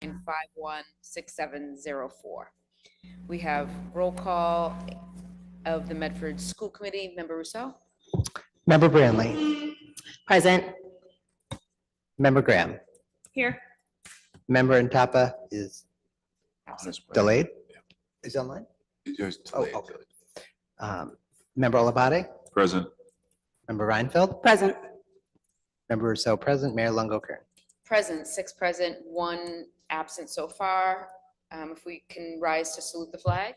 and 516704. We have roll call of the Medford School Committee. Member Rousseau? Member Branley. Present. Member Graham. Here. Member Ntapa is delayed. Is he online? Oh, Delayed. okay. Member Olabate. Present. Member Reinfeld. Present. Member Rousseau present. Mayor Longo-Kern. Present, 6 present, 1 absent so far. If we can rise to salute the flag.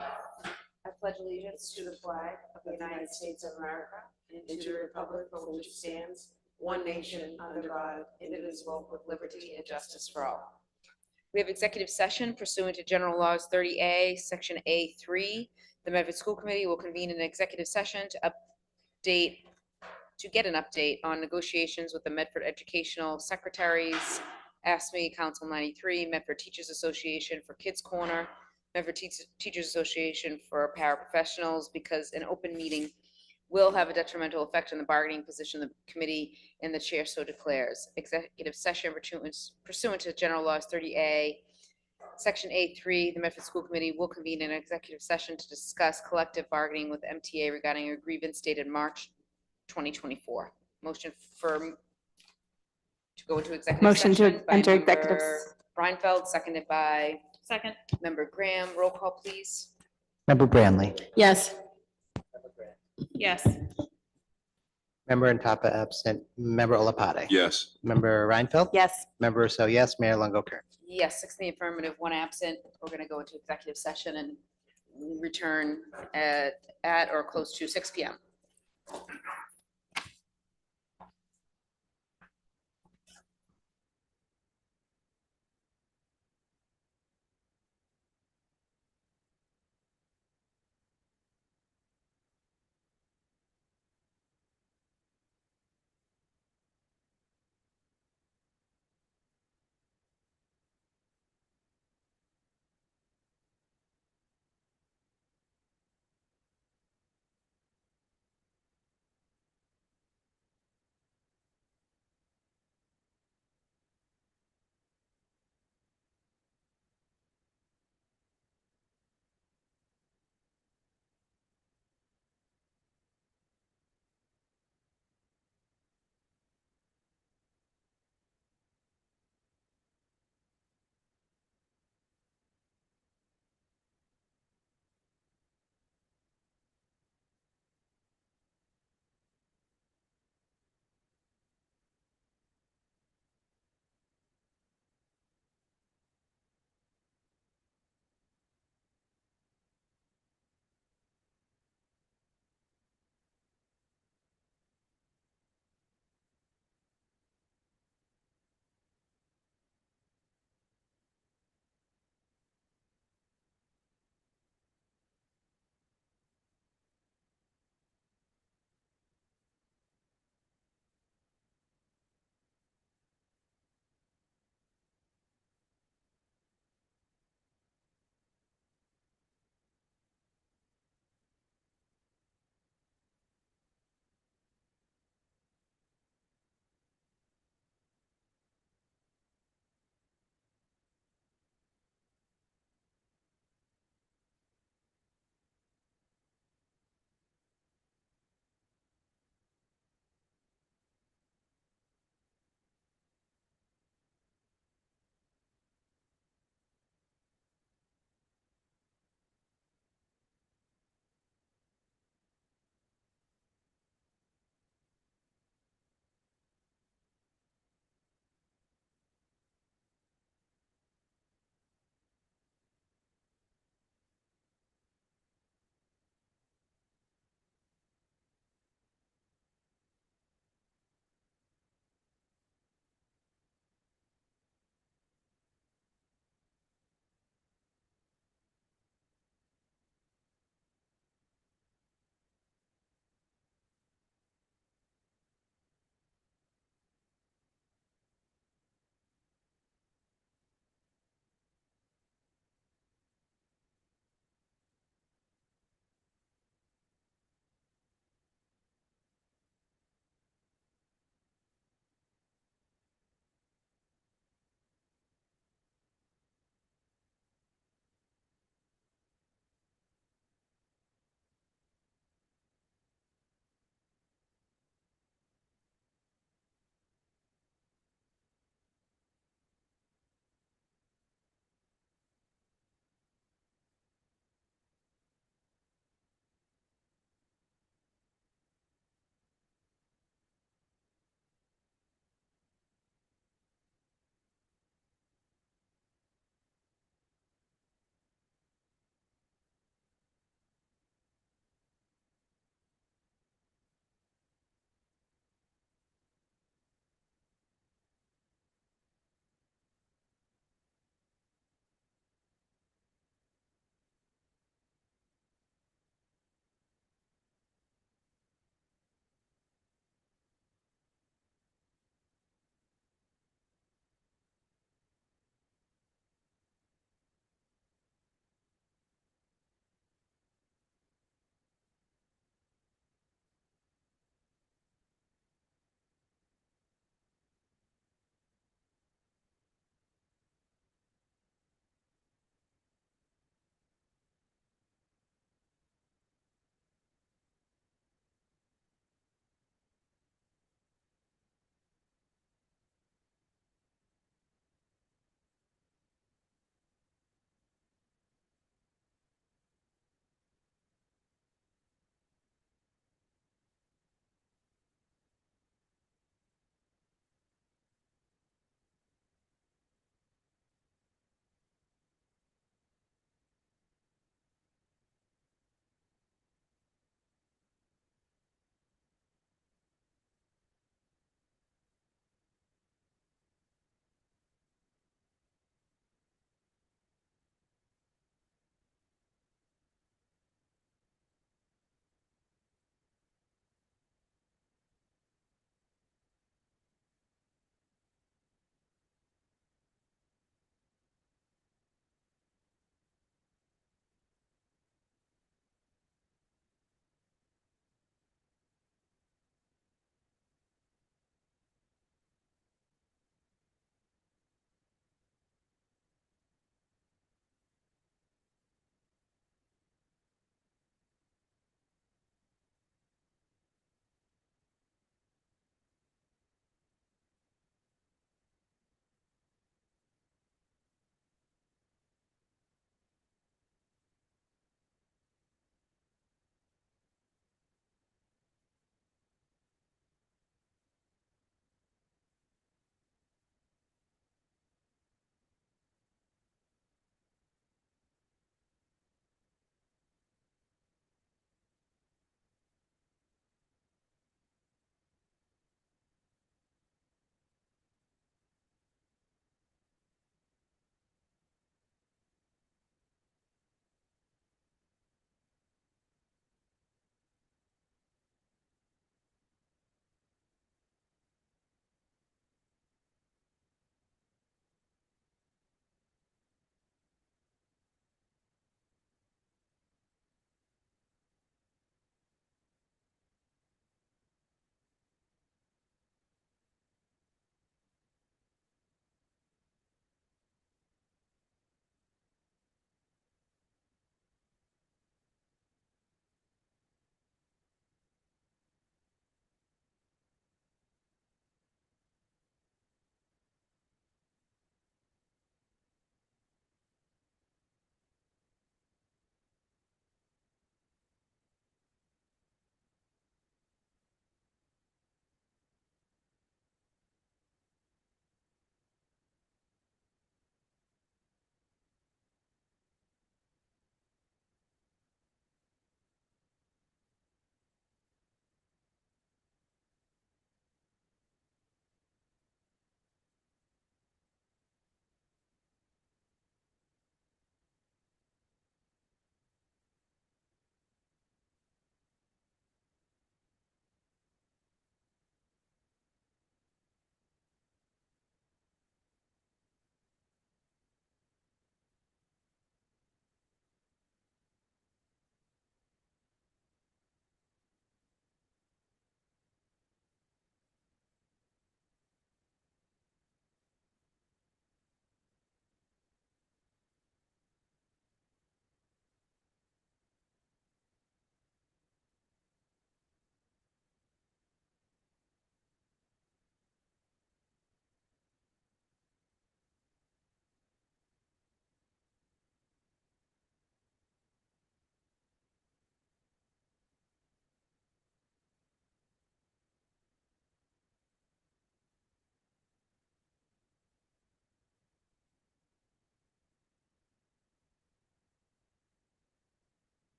I pledge allegiance to the flag of the United States of America and to the republic for which it stands, one nation, under God, indivisible, with liberty and justice for all. We have executive session pursuant to General Laws 30A, Section A3. The Medford School Committee will convene an executive session to get an update on negotiations with the Medford Educational Secretaries, ASME Council 93, Medford Teachers Association for Kids Corner, Medford Teachers Association for Paraprofessionals, because an open meeting will have a detrimental effect on the bargaining position of the committee, and the chair so declares. Executive session pursuant to General Laws 30A, Section A3, the Medford School Committee will convene an executive session to discuss collective bargaining with MTA regarding a grievance dated March 2024. Motion to go into executive Motion to session by enter Member executive Reinfeld, seconded by Second. Member Graham. Roll call, please. Member Branley. Yes. Yes. Member Ntapa absent. Member Olapate. Yes. Member Reinfeld. Yes. Member Rousseau, yes. Mayor Longo-Kern. Yes, 6 in the affirmative, 1 absent. We're going to go into executive session and return at or close to 6 p.m.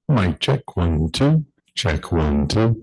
Mic check, 1, 2. Check, 1, 2.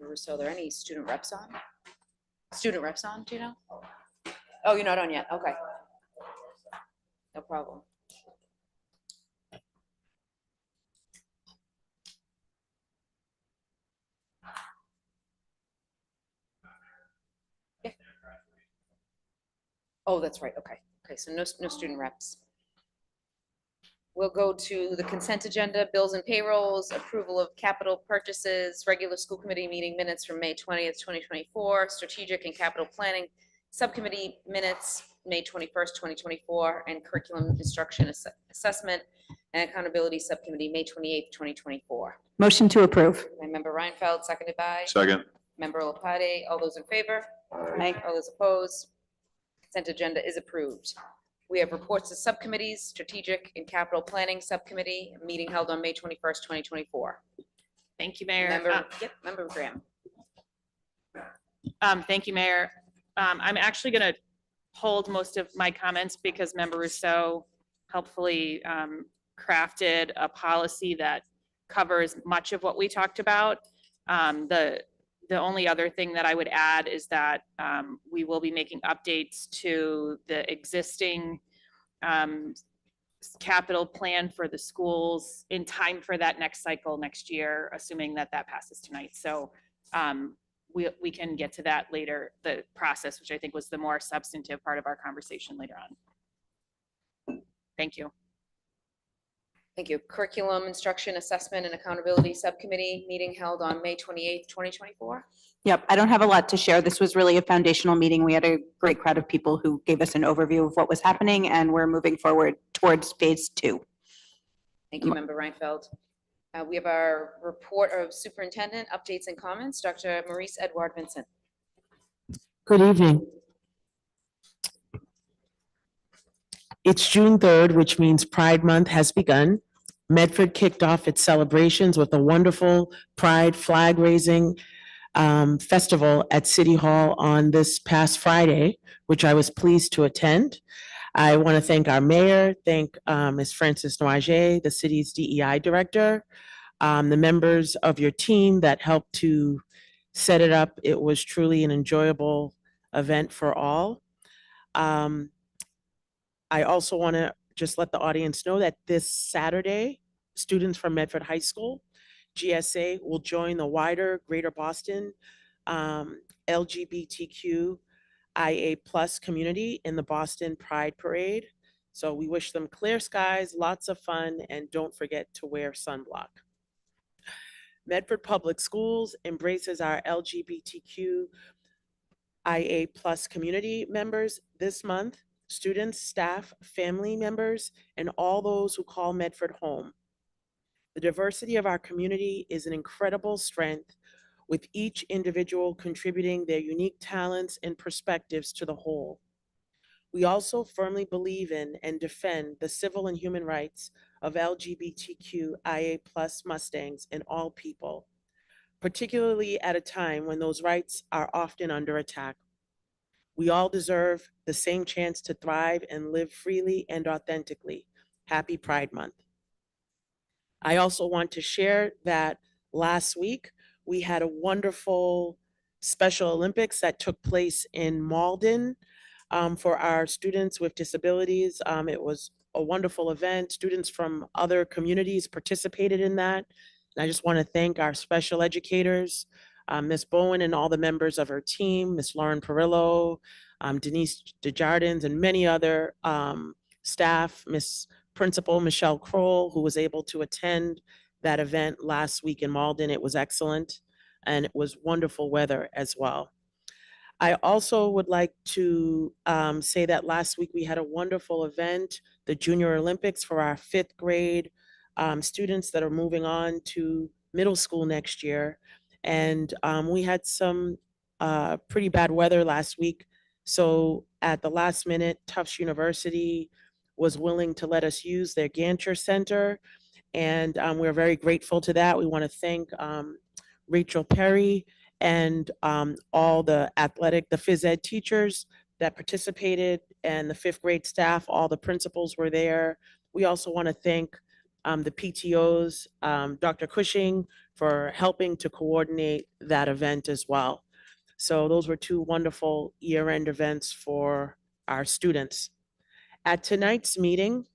Member Rousseau, are there any student reps on? Student reps on, do you know? Oh, you're not on yet, okay. No problem. Yeah. Oh, that's right, okay. Okay, so no student reps. We'll go to the consent agenda, bills and payrolls, approval of capital purchases, regular school committee meeting minutes from May 20th, 2024, strategic and capital planning subcommittee minutes, May 21st, 2024, and curriculum instruction assessment and accountability subcommittee, May 28th, 2024. Motion to approve. By Member Reinfeld, seconded by Second. Member Lapide. All those in favor? Aye. All those opposed? Consent agenda is approved. We have reports to subcommittees, strategic and capital planning subcommittee, a meeting held on May 21st, 2024. Thank you, Mayor. Member, Member Graham. Thank you, Mayor. I'm actually going to hold most of my comments because Member Rousseau helpfully crafted a policy that covers much of what we talked about. The only other thing that I would add is that we will be making updates to the existing capital plan for the schools in time for that next cycle next year, assuming that that passes tonight. So we can get to that later, the process, which I think was the more substantive part of our conversation later on. Thank you. Thank you. Curriculum instruction assessment and accountability subcommittee meeting held on May 28th, 2024. Yep, I don't have a lot to share. This was really a foundational meeting. We had a great crowd of people who gave us an overview of what was happening, and we're moving forward towards phase 2. Thank you, Member Reinfeld. We have our report of superintendent updates and comments. Dr. Maurice Edouard Vincent. Good evening. It's June 3rd, which means Pride Month has begun. Medford kicked off its celebrations with a wonderful Pride flag raising festival at City Hall on this past Friday, which I was pleased to attend. I want to thank our mayor, thank Ms. Frances Noaget, the city's DEI director, the members of your team that helped to set it up. It was truly an enjoyable event for all. I also want to just let the audience know that this Saturday, students from Medford High School, GSA, will join the wider Greater Boston LGBTQIA+ community in the Boston Pride Parade. So we wish them clear skies, lots of fun, and don't forget to wear sunblock. Medford Public Schools embraces our LGBTQIA+ community members this month. Students, staff, family members, and all those who call Medford home. The diversity of our community is an incredible strength, with each individual contributing their unique talents and perspectives to the whole. We also firmly believe in and defend the civil and human rights of LGBTQIA+ Mustangs and all people, particularly at a time when those rights are often under attack. We all deserve the same chance to thrive and live freely and authentically. Happy Pride Month. I also want to share that last week, we had a wonderful Special Olympics that took place in Malden for our students with disabilities. It was a wonderful event. Students from other communities participated in that. And I just want to thank our special educators, Ms. Bowen and all the members of her team, Ms. Lauren Perillo, Denise Desjardins, and many other staff, Ms. Principal Michelle Kroll, who was able to attend that event last week in Malden. It was excellent, and it was wonderful weather as well. I also would like to say that last week we had a wonderful event, the Junior Olympics for our 5th grade students that are moving on to middle school next year. And we had some pretty bad weather last week. So at the last minute, Tufts University was willing to let us use their Gancher Center. And we're very grateful to that. We want to thank Rachel Perry and all the phys ed teachers that participated, and the 5th grade staff, all the principals were there. We also want to thank the PTOs, Dr. Cushing for helping to coordinate that event as well. So those were two wonderful year-end events for our students. At tonight's meeting,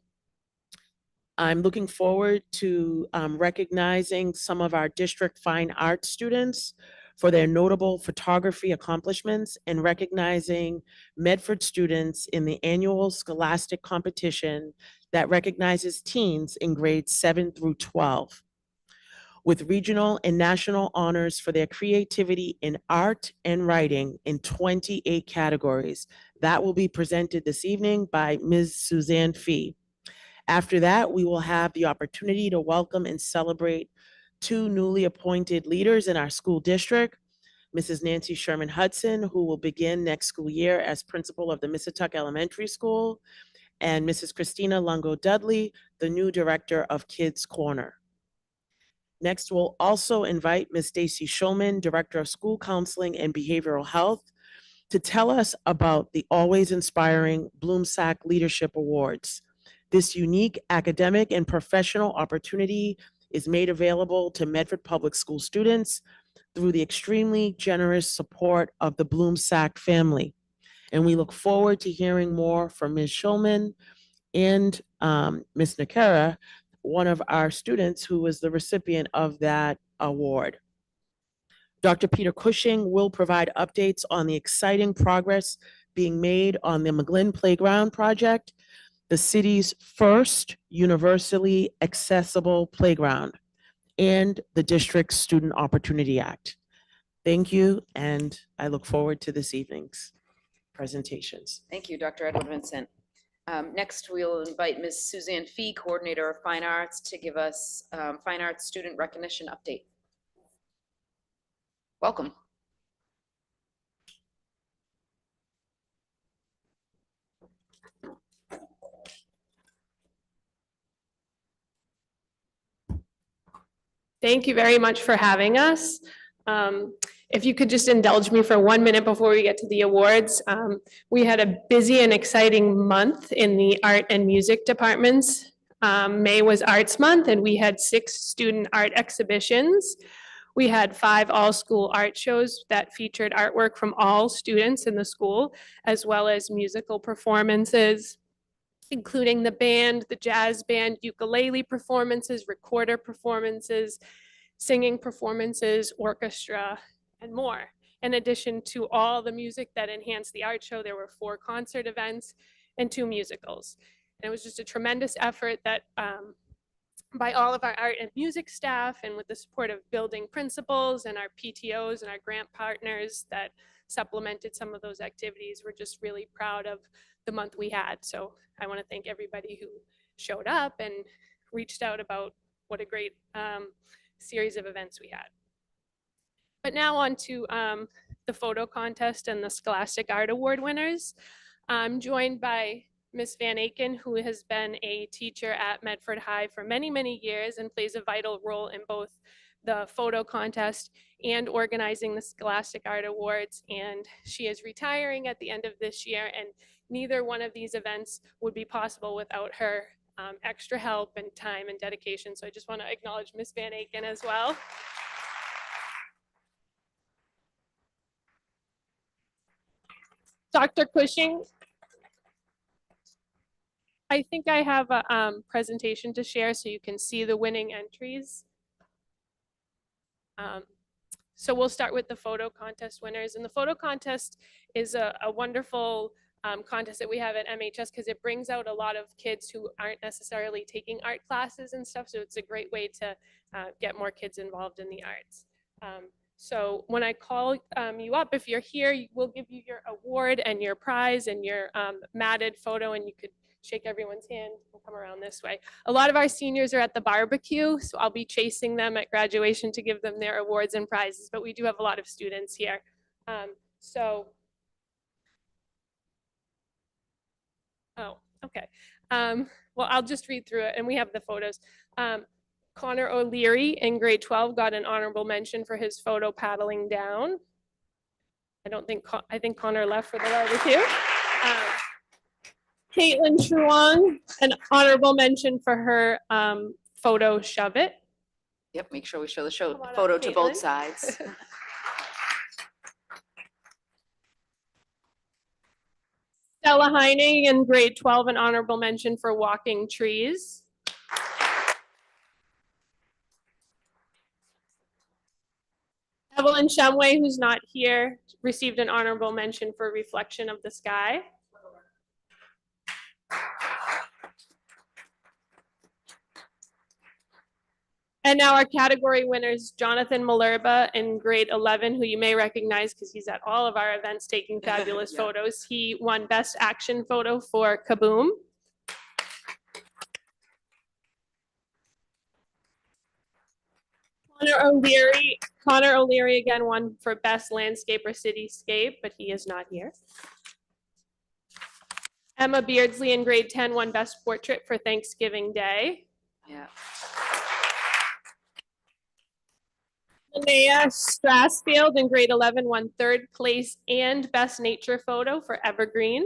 I'm looking forward to recognizing some of our district fine arts students for their notable photography accomplishments and recognizing Medford students in the annual scholastic competition that recognizes teens in grades 7 through 12, with regional and national honors for their creativity in art and writing in 28 categories. That will be presented this evening by Ms. Suzanne Fee. After that, we will have the opportunity to welcome and celebrate two newly appointed leaders in our school district, Mrs. Nancy Sherman Hudson, who will begin next school year as principal of the Missatuck Elementary School, and Mrs. Christina Lungo Dudley, the new director of Kids Corner. Next, we'll also invite Ms. Stacy Schulman, Director of School Counseling and Behavioral Health, to tell us about the always inspiring Bloomsack Leadership Awards. This unique academic and professional opportunity is made available to Medford Public School students through the extremely generous support of the Bloomsack family. And we look forward to hearing more from Ms. Schulman and Ms. Nakara, one of our students who was the recipient of that award. Dr. Peter Cushing will provide updates on the exciting progress being made on the McGlynn Playground project, the city's first universally accessible playground, and the district's Student Opportunity Act. Thank you, and I look forward to this evening's presentations. Thank you, Dr. Edward Vincent. Next, we'll invite Ms. Suzanne Fee, Coordinator of Fine Arts, to give us Fine Arts Student Recognition Update. Welcome. Thank you very much for having us. If you could just indulge me for 1 minute before we get to the awards. We had a busy and exciting month in the art and music departments. May was Arts Month, and we had 6 student art exhibitions. We had 5 all-school art shows that featured artwork from all students in the school, as well as musical performances, including the band, the jazz band, ukulele performances, recorder performances, singing performances, orchestra, and more. In addition to all the music that enhanced the art show, there were 4 concert events and 2 musicals. And it was just a tremendous effort that by all of our art and music staff, and with the support of building principals and our PTOs and our grant partners that supplemented some of those activities. We're just really proud of the month we had. So I want to thank everybody who showed up and reached out about what a great series of events we had. But now on to the photo contest and the Scholastic Art Award winners. I'm joined by Ms. Van Aken, who has been a teacher at Medford High for many, many years and plays a vital role in both the photo contest and organizing the Scholastic Art Awards. And she is retiring at the end of this year, and neither one of these events would be possible without her extra help and time and dedication. So I just want to acknowledge Ms. Van Aken as well. Dr. Cushing, I think I have a presentation to share so you can see the winning entries. So we'll start with the photo contest winners. And the photo contest is a wonderful contest that we have at MHS because it brings out a lot of kids who aren't necessarily taking art classes and stuff. So it's a great way to get more kids involved in the arts. So when I call you up, if you're here, we'll give you your award and your prize and your matted photo, and you could shake everyone's hand and come around this way. A lot of our seniors are at the barbecue, so I'll be chasing them at graduation to give them their awards and prizes, but we do have a lot of students here. Oh, okay. Well, I'll just read through it, and we have the photos. Connor O'Leary in grade 12 got an honorable mention for his photo paddling down. I think Connor left for the barbecue. Caitlin Truong, an honorable mention for her photo shove it. Yep, make sure we show the Come on up, photo to both Caitlin. sides. Stella Heining in grade 12, an honorable mention for walking trees. Evelyn Shumway, who's not here, received an honorable mention for reflection of the sky. And now our category winners, Jonathan Malerba in grade 11, who you may recognize because he's at all of our events taking fabulous Yeah. photos. He won Best Action Photo for Kaboom. Connor O'Leary again won for Best Landscape or Cityscape, but he is not here. Emma Beardsley in grade 10 won Best Portrait for Thanksgiving Day. Yeah. Linnea Strassfield in grade 11 won 3rd place and Best Nature Photo for Evergreen.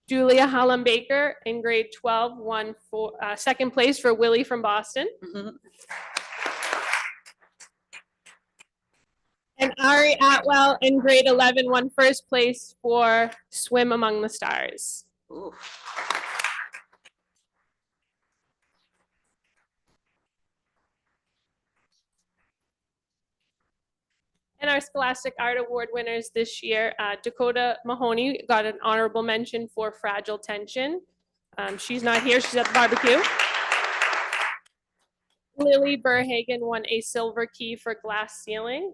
Julia Hallam Baker in grade 12 won 2nd place for Willie from Boston. Mhm. And Ari Atwell in grade 11 won 1st place for Swim Among the Stars. Ooh. And our Scholastic Art Award winners this year, Dakota Mahoney got an honorable mention for Fragile Tension. She's not here, she's at the barbecue. Lily Burhagen won a silver key for Glass Ceiling.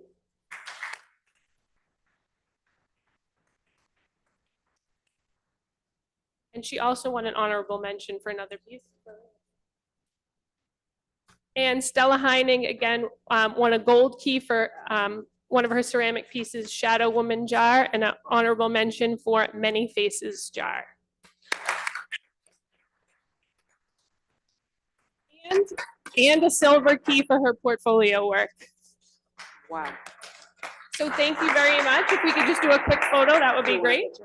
And she also won an honorable mention for another piece. And Stella Heining, again, won a gold key for one of her ceramic pieces, Shadow Woman Jar, and an honorable mention for Many Faces Jar. And a silver key for her portfolio work. Wow. So thank you very much. If we could just do a quick photo, that would be great.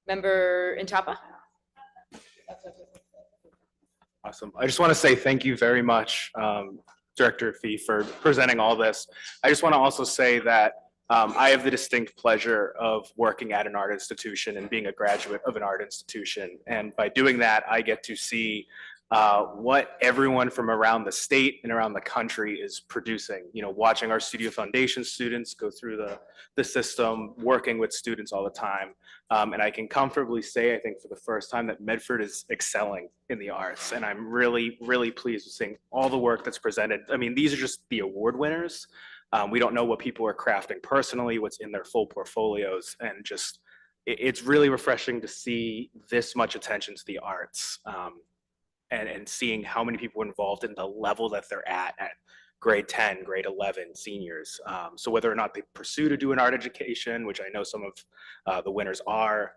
Member Intapa? Awesome. I just want to say thank you very much, Director Fee, for presenting all this. I just want to also say that I have the distinct pleasure of working at an art institution and being a graduate of an art institution. And by doing that, I get to see what everyone from around the state and around the country is producing. You know, watching our Studio Foundation students go through the system, working with students all the time. And I can comfortably say, I think for the first time, that Medford is excelling in the arts. And I'm really, really pleased with seeing all the work that's presented. I mean, these are just the award winners. We don't know what people are crafting personally, what's in their full portfolios, and just, it's really refreshing to see this much attention to the arts. And seeing how many people are involved in the level that they're at grade 10, grade 11, seniors. So whether or not they pursue to do an art education, which I know some of the winners are,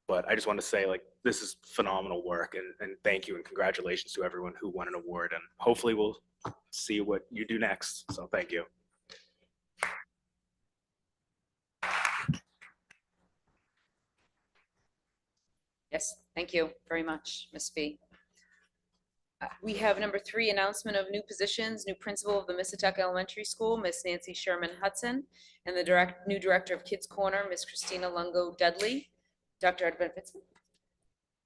but I just want to say, like, this is phenomenal work, and thank you and congratulations to everyone who won an award, and hopefully we'll see what you do next. So thank you. Yes, thank you very much, Ms. Fee. We have number 3, announcement of new positions, new principal of the Missatuck Elementary School, Miss Nancy Sherman Hudson, and the new director of Kids Corner, Miss Christina Lungo Dudley. Dr. Ed Vincent.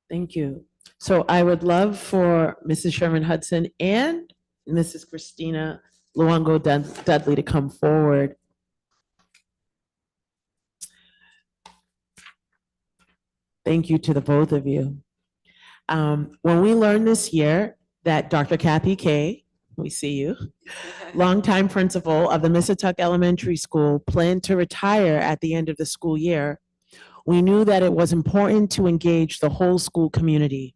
Thank you. So I would love for Mrs. Sherman Hudson and Mrs. Christina Luongo Dudley to come forward. Thank you to the both of you. When we learned this year that Dr. Kathy Kay, we see you, longtime principal of the Missatuck Elementary School, planned to retire at the end of the school year, we knew that it was important to engage the whole school community,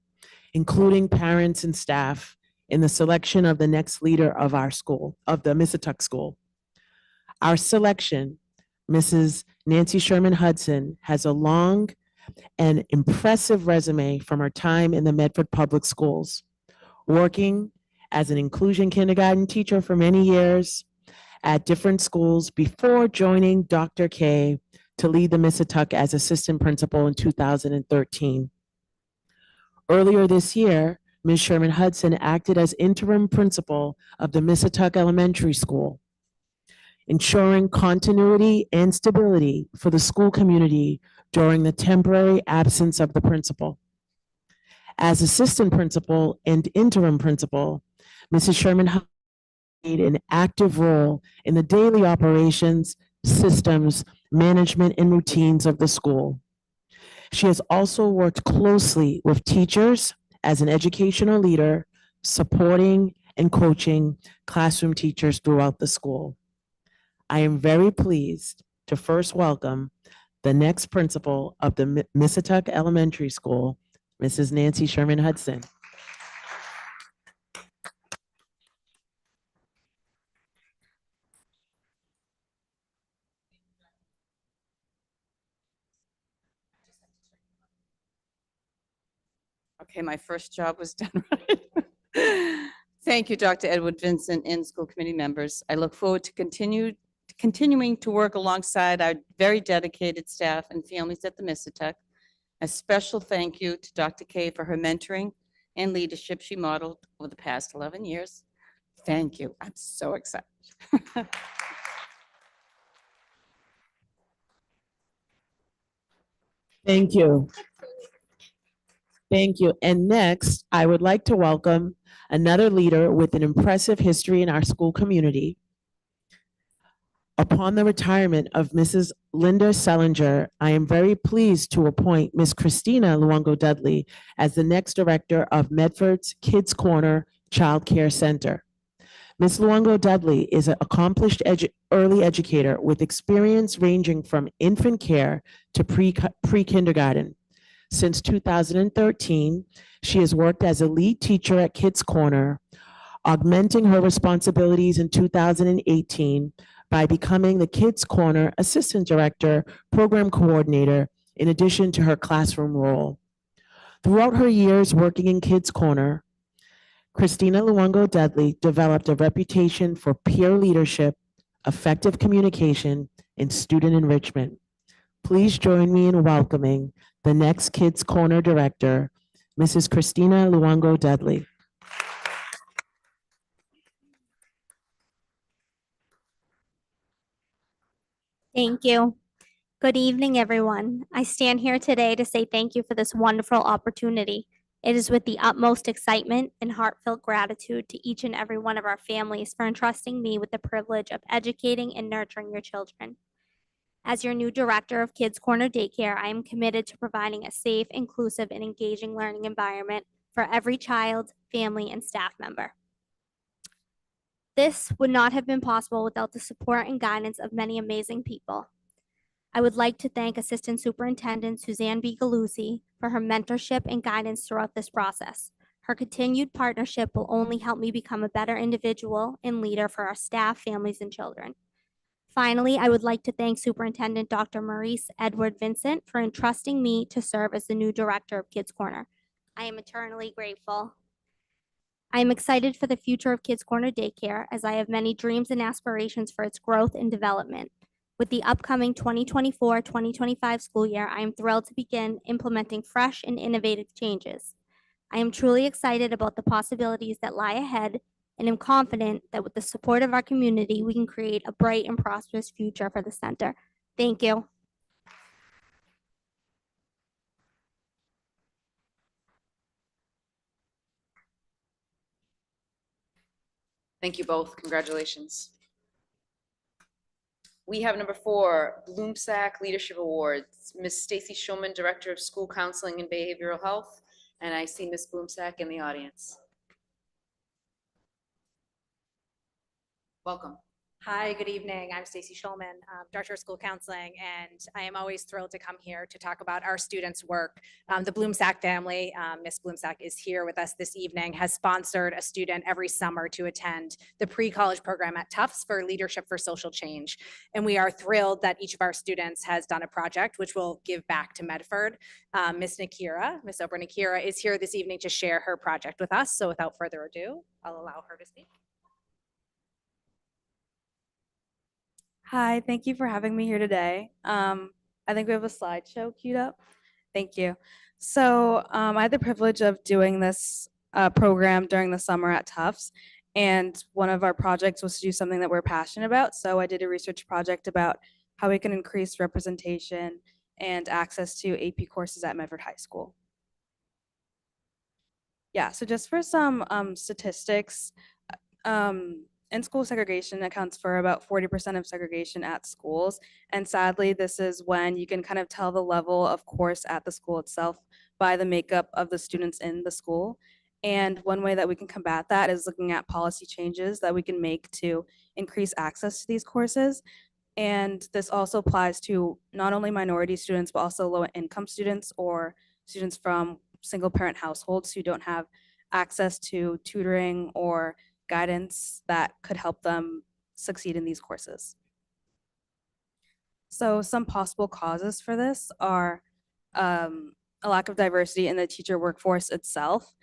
including parents and staff, in the selection of the next leader of our school, of the Missatuck School. Our selection, Mrs. Nancy Sherman Hudson, has a long and impressive resume from her time in the Medford Public Schools, working as an inclusion kindergarten teacher for many years at different schools before joining Dr. K to lead the Missatuck as assistant principal in 2013. Earlier this year, Ms. Sherman Hudson acted as interim principal of the Missatuck Elementary School, ensuring continuity and stability for the school community during the temporary absence of the principal. As assistant principal and interim principal, Mrs. Sherman Hudson played an active role in the daily operations, systems, management, and routines of the school. She has also worked closely with teachers as an educational leader, supporting and coaching classroom teachers throughout the school. I am very pleased to first welcome the next principal of the Missatuck Elementary School, Mrs. Nancy Sherman Hudson. Okay, my first job was done right. Thank you, Dr. Edward Vincent and school committee members. I look forward to continuing to work alongside our very dedicated staff and families at the Missatuck. A special thank you to Dr. Kay for her mentoring and leadership she modeled over the past 11 years. Thank you. I'm so excited. Thank you. Thank you. And next, I would like to welcome another leader with an impressive history in our school community. Upon the retirement of Mrs. Linda Sellinger, I am very pleased to appoint Ms. Christina Luongo Dudley as the next director of Medford's Kids Corner Child Care Center. Ms. Luongo Dudley is an accomplished early educator with experience ranging from infant care to pre-kindergarten. Since 2013, she has worked as a lead teacher at Kids Corner, augmenting her responsibilities in 2018 by becoming the Kids Corner Assistant Director, Program Coordinator, in addition to her classroom role. Throughout her years working in Kids Corner, Christina Luongo Dudley developed a reputation for peer leadership, effective communication, and student enrichment. Please join me in welcoming the next Kids Corner Director, Mrs. Christina Luongo Dudley. Thank you. Good evening, everyone. I stand here today to say thank you for this wonderful opportunity. It is with the utmost excitement and heartfelt gratitude to each and every one of our families for entrusting me with the privilege of educating and nurturing your children. As your new director of Kids Corner Daycare, I am committed to providing a safe, inclusive, and engaging learning environment for every child, family, and staff member. This would not have been possible without the support and guidance of many amazing people. I would like to thank Assistant Superintendent Suzanne B. Galusi for her mentorship and guidance throughout this process. Her continued partnership will only help me become a better individual and leader for our staff, families, and children. Finally, I would like to thank Superintendent Dr. Maurice Edward Vincent for entrusting me to serve as the new director of Kids Corner. I am eternally grateful. I am excited for the future of Kids Corner Daycare as I have many dreams and aspirations for its growth and development. With the upcoming 2024-2025 school year, I am thrilled to begin implementing fresh and innovative changes. I am truly excited about the possibilities that lie ahead and am confident that with the support of our community, we can create a bright and prosperous future for the center. Thank you. Thank you both. Congratulations. We have number 4, Bloomsack Leadership Awards. Ms. Stacy Schulman, Director of School Counseling and Behavioral Health, and I see Ms. Bloomsack in the audience. Welcome. Hi, good evening. I'm Stacy Schulman, Director of School Counseling, and I am always thrilled to come here to talk about our students' work. The Bloomsack family, Ms. Bloomsack is here with us this evening, has sponsored a student every summer to attend the pre-college program at Tufts for Leadership for Social Change. And we are thrilled that each of our students has done a project which will give back to Medford. Ms. Oprah Nakira is here this evening to share her project with us. So without further ado, I'll allow her to speak. Hi, thank you for having me here today. I think we have a slideshow queued up. Thank you. So I had the privilege of doing this program during the summer at Tufts, and one of our projects was to do something that we're passionate about. So I did a research project about how we can increase representation and access to AP courses at Medford High School. Yeah, so just for some statistics, in-school segregation accounts for about 40% of segregation at schools. And sadly, this is when you can kind of tell the level of course at the school itself by the makeup of the students in the school. And one way that we can combat that is looking at policy changes that we can make to increase access to these courses. And this also applies to not only minority students, but also low-income students or students from single-parent households who don't have access to tutoring or guidance that could help them succeed in these courses. So some possible causes for this are a lack of diversity in the teacher workforce itself.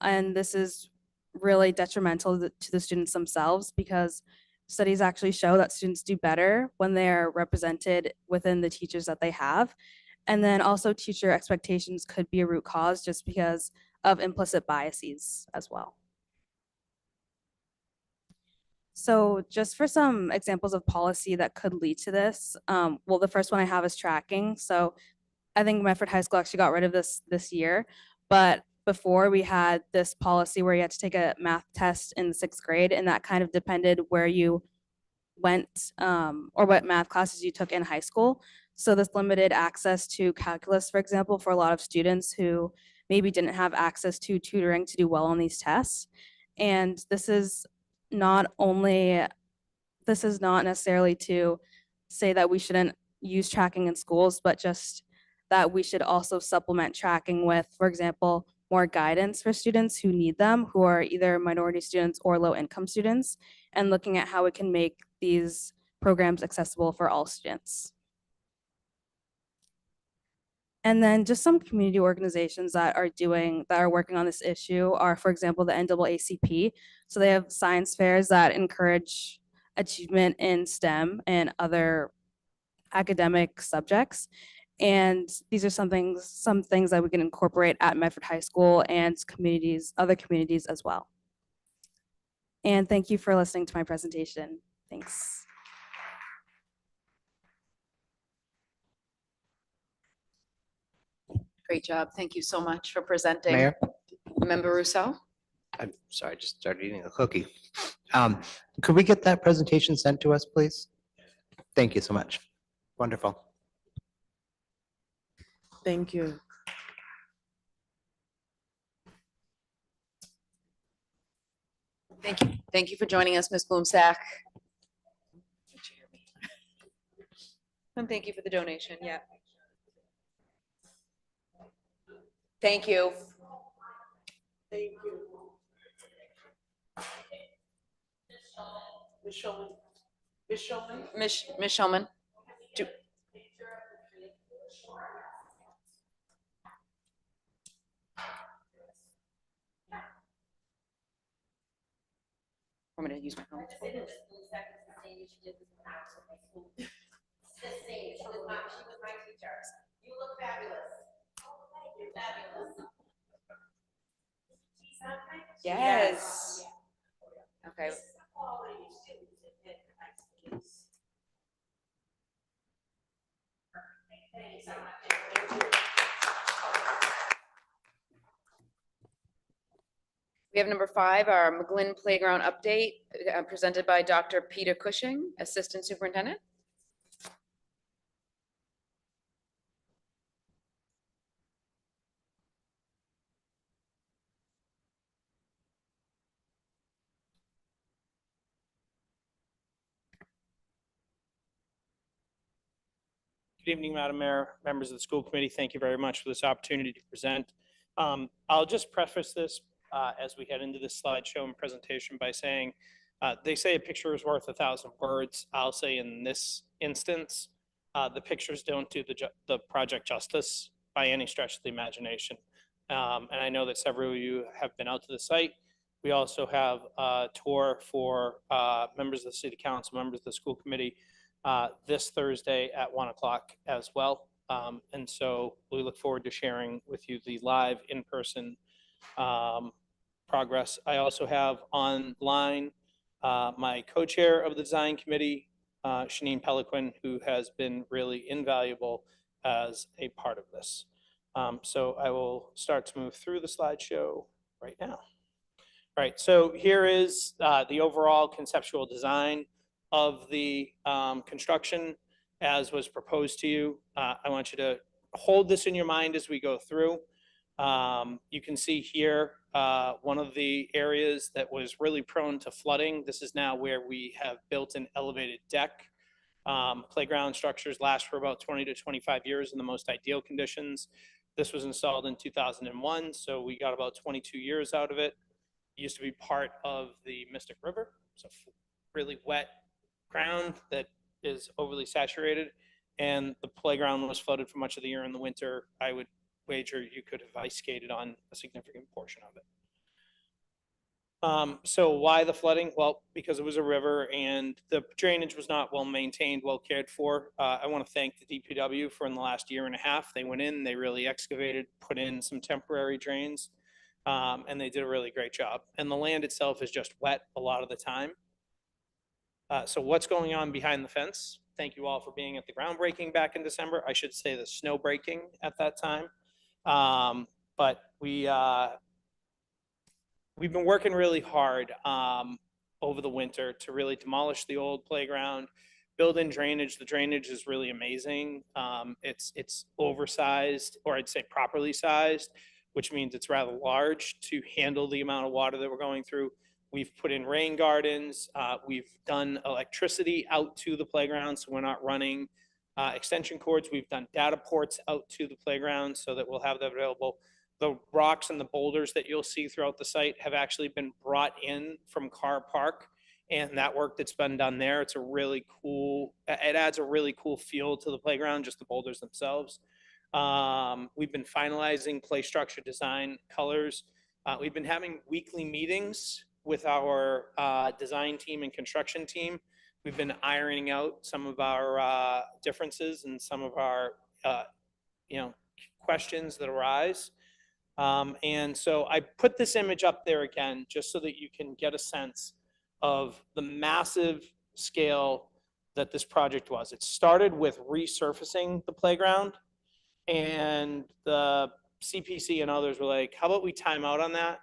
And this is really detrimental to the students themselves because studies actually show that students do better when they're represented within the teachers that they have. And then also teacher expectations could be a root cause just because of implicit biases as well. So just for some examples of policy that could lead to this, well, the first one I have is tracking. So I think Medford High School actually got rid of this year, but before we had this policy where you had to take a math test in the 6th grade, and that kind of depended where you went or what math classes you took in high school. So this limited access to calculus, for example, for a lot of students who maybe didn't have access to tutoring to do well on these tests. And this is not necessarily to say that we shouldn't use tracking in schools, but just that we should also supplement tracking with, for example, more guidance for students who need them, who are either minority students or low-income students, and looking at how we can make these programs accessible for all students. And then just some community organizations that are working on this issue are, for example, the NAACP. So they have science fairs that encourage achievement in STEM and other academic subjects. And these are some things that we can incorporate at Medford High School and other communities as well. And thank you for listening to my presentation. Thanks. Great job. Thank you so much for presenting. Mayor? Member Rousseau? I'm sorry, I just started eating a cookie. Could we get that presentation sent to us, please? Thank you so much. Wonderful. Thank you. Thank you. Thank you for joining us, Ms. Bloomsack. And thank you for the donation. Yeah. Thank you. Thank you. Ms. Shulman. Ms. Shulman. Ms. Shulman. I'm going to use my phone. Yes. Okay. We have number 5, our McGlynn Playground update, presented by Dr. Peter Cushing, Assistant Superintendent. Good evening, Madam Mayor, members of the school committee. Thank you very much for this opportunity to present. I'll just preface this as we head into this slideshow and presentation by saying, they say a picture is worth 1,000 words. I'll say in this instance, the pictures don't do the project justice by any stretch of the imagination. And I know that several of you have been out to the site. We also have a tour for members of the city council, members of the school committee, this Thursday at 1 o'clock as well. And so we look forward to sharing with you the live in-person progress. I also have online my co-chair of the design committee, Shanine Peliquin, who has been really invaluable as a part of this. So I will start to move through the slideshow right now. All right, so here is the overall conceptual design of the construction as was proposed to you. I want you to hold this in your mind as we go through. You can see here one of the areas that was really prone to flooding. This is now where we have built an elevated deck. Playground structures last for about 20 to 25 years in the most ideal conditions. This was installed in 2001, so we got about 22 years out of it. It used to be part of the Mystic River. It's a really wet ground that is overly saturated, and the playground was flooded for much of the year in the winter. I would wager you could have ice skated on a significant portion of it. So why the flooding? Well, because it was a river and the drainage was not well maintained, well cared for. I want to thank the DPW for in the last year and a half. They went in, they really excavated, put in some temporary drains, and they did a really great job. And the land itself is just wet a lot of the time. So what's going on behind the fence? Thank you all for being at the groundbreaking back in December. I should say the snow breaking at that time. But we've been working really hard over the winter to really demolish the old playground, build in drainage. The drainage is really amazing. It's oversized, or I'd say properly sized, which means it's rather large to handle the amount of water that we're going through. We've put in rain gardens. We've done electricity out to the playground, so we're not running extension cords. We've done data ports out to the playground so that we'll have that available. The rocks and the boulders that you'll see throughout the site have actually been brought in from Carr Park, and that work that's been done there, it's a really cool, it adds a really cool feel to the playground, just the boulders themselves. We've been finalizing play structure design colors. We've been having weekly meetings with our design team and construction team. We've been ironing out some of our differences and some of our questions that arise. And so I put this image up there again, just so that you can get a sense of the massive scale that this project was. It started with resurfacing the playground, and the CPC and others were like, how about we time out on that?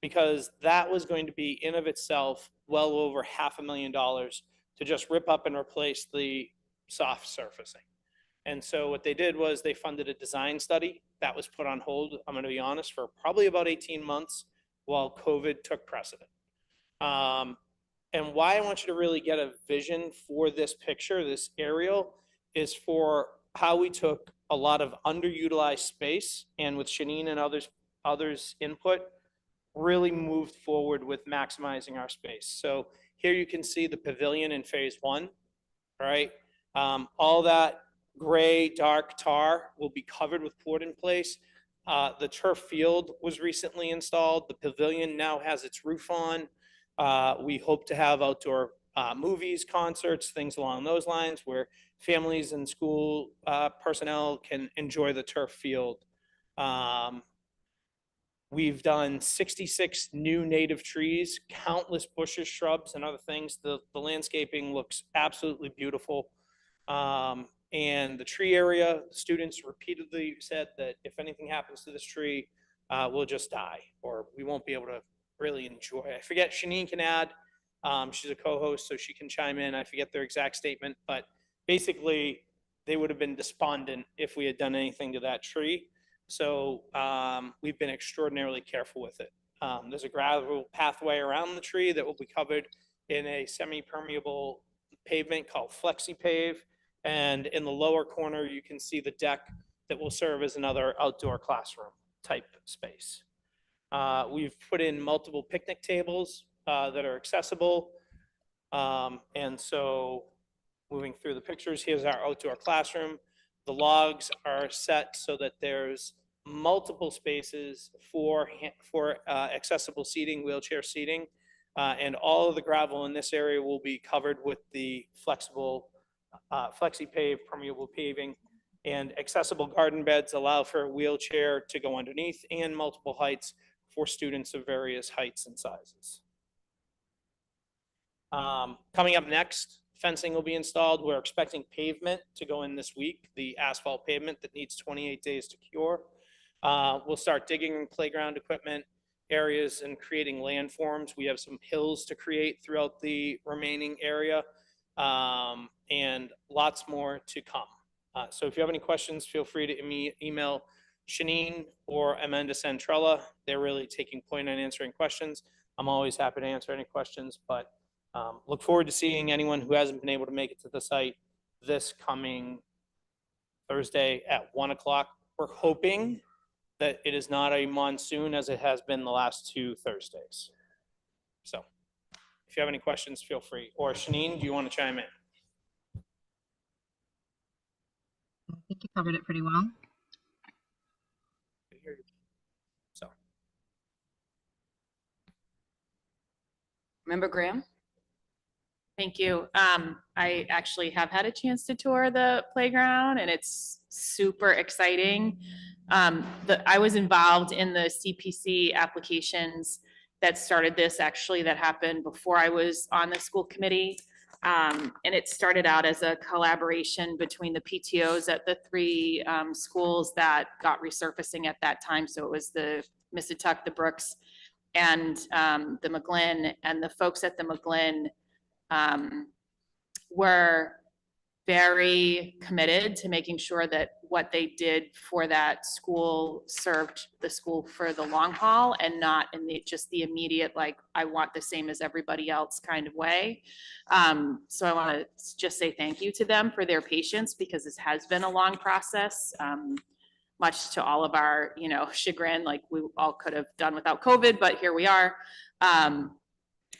Because that was going to be in of itself well over $500,000 to just rip up and replace the soft surfacing. And so what they did was they funded a design study that was put on hold, I'm going to be honest, for probably about 18 months while COVID took precedent. And why I want you to really get a vision for this picture, this aerial, is for how we took a lot of underutilized space, and with Shanine and others' input, really moved forward with maximizing our space. So here you can see the pavilion in phase 1, right? All that gray, dark tar will be covered with poured in place. The turf field was recently installed. The pavilion now has its roof on. We hope to have outdoor movies, concerts, things along those lines, where families and school personnel can enjoy the turf field. We've done 66 new native trees, countless bushes, shrubs, and other things. The landscaping looks absolutely beautiful. And the tree area, students repeatedly said that if anything happens to this tree, we'll just die, or we won't be able to really enjoy. I forget, Shanine can add. She's a co-host, so she can chime in. I forget their exact statement, but basically, they would have been despondent if we had done anything to that tree. So we've been extraordinarily careful with it. There's a gravel pathway around the tree that will be covered in a semi-permeable pavement called FlexiPave. And in the lower corner, you can see the deck that will serve as another outdoor classroom type space. We've put in multiple picnic tables that are accessible. And so moving through the pictures, here's our outdoor classroom. The logs are set so that there's multiple spaces for accessible seating, wheelchair seating. And all of the gravel in this area will be covered with the flexible FlexiPave permeable paving, and accessible garden beds allow for a wheelchair to go underneath and multiple heights for students of various heights and sizes. Coming up next, fencing will be installed. We're expecting pavement to go in this week, the asphalt pavement that needs 28 days to cure. We'll start digging playground equipment areas and creating landforms. We have some hills to create throughout the remaining area. And lots more to come. So if you have any questions, feel free to email Shanine or Amanda Centrella. They're really taking point on answering questions. I'm always happy to answer any questions, but look forward to seeing anyone who hasn't been able to make it to the site this coming Thursday at 1 o'clock. We're hoping that it is not a monsoon as it has been the last 2 Thursdays. So if you have any questions, feel free. Or Shanine, do you want to chime in? I think you covered it pretty well. So, Member Graham? Thank you. I actually have had a chance to tour the playground, and it's super exciting. I was involved in the CPC applications that started this, actually, that happened before I was on the school committee. And it started out as a collaboration between the PTOs at the 3 schools that got resurfacing at that time. So it was the Missituck, the Brooks, and the McGlynn. And the folks at the McGlynn were very committed to making sure that what they did for that school served the school for the long haul and not in just the immediate, like, I want the same as everybody else kind of way. So I want to just say thank you to them for their patience, because this has been a long process, much to all of our, chagrin, like we all could have done without COVID, but here we are.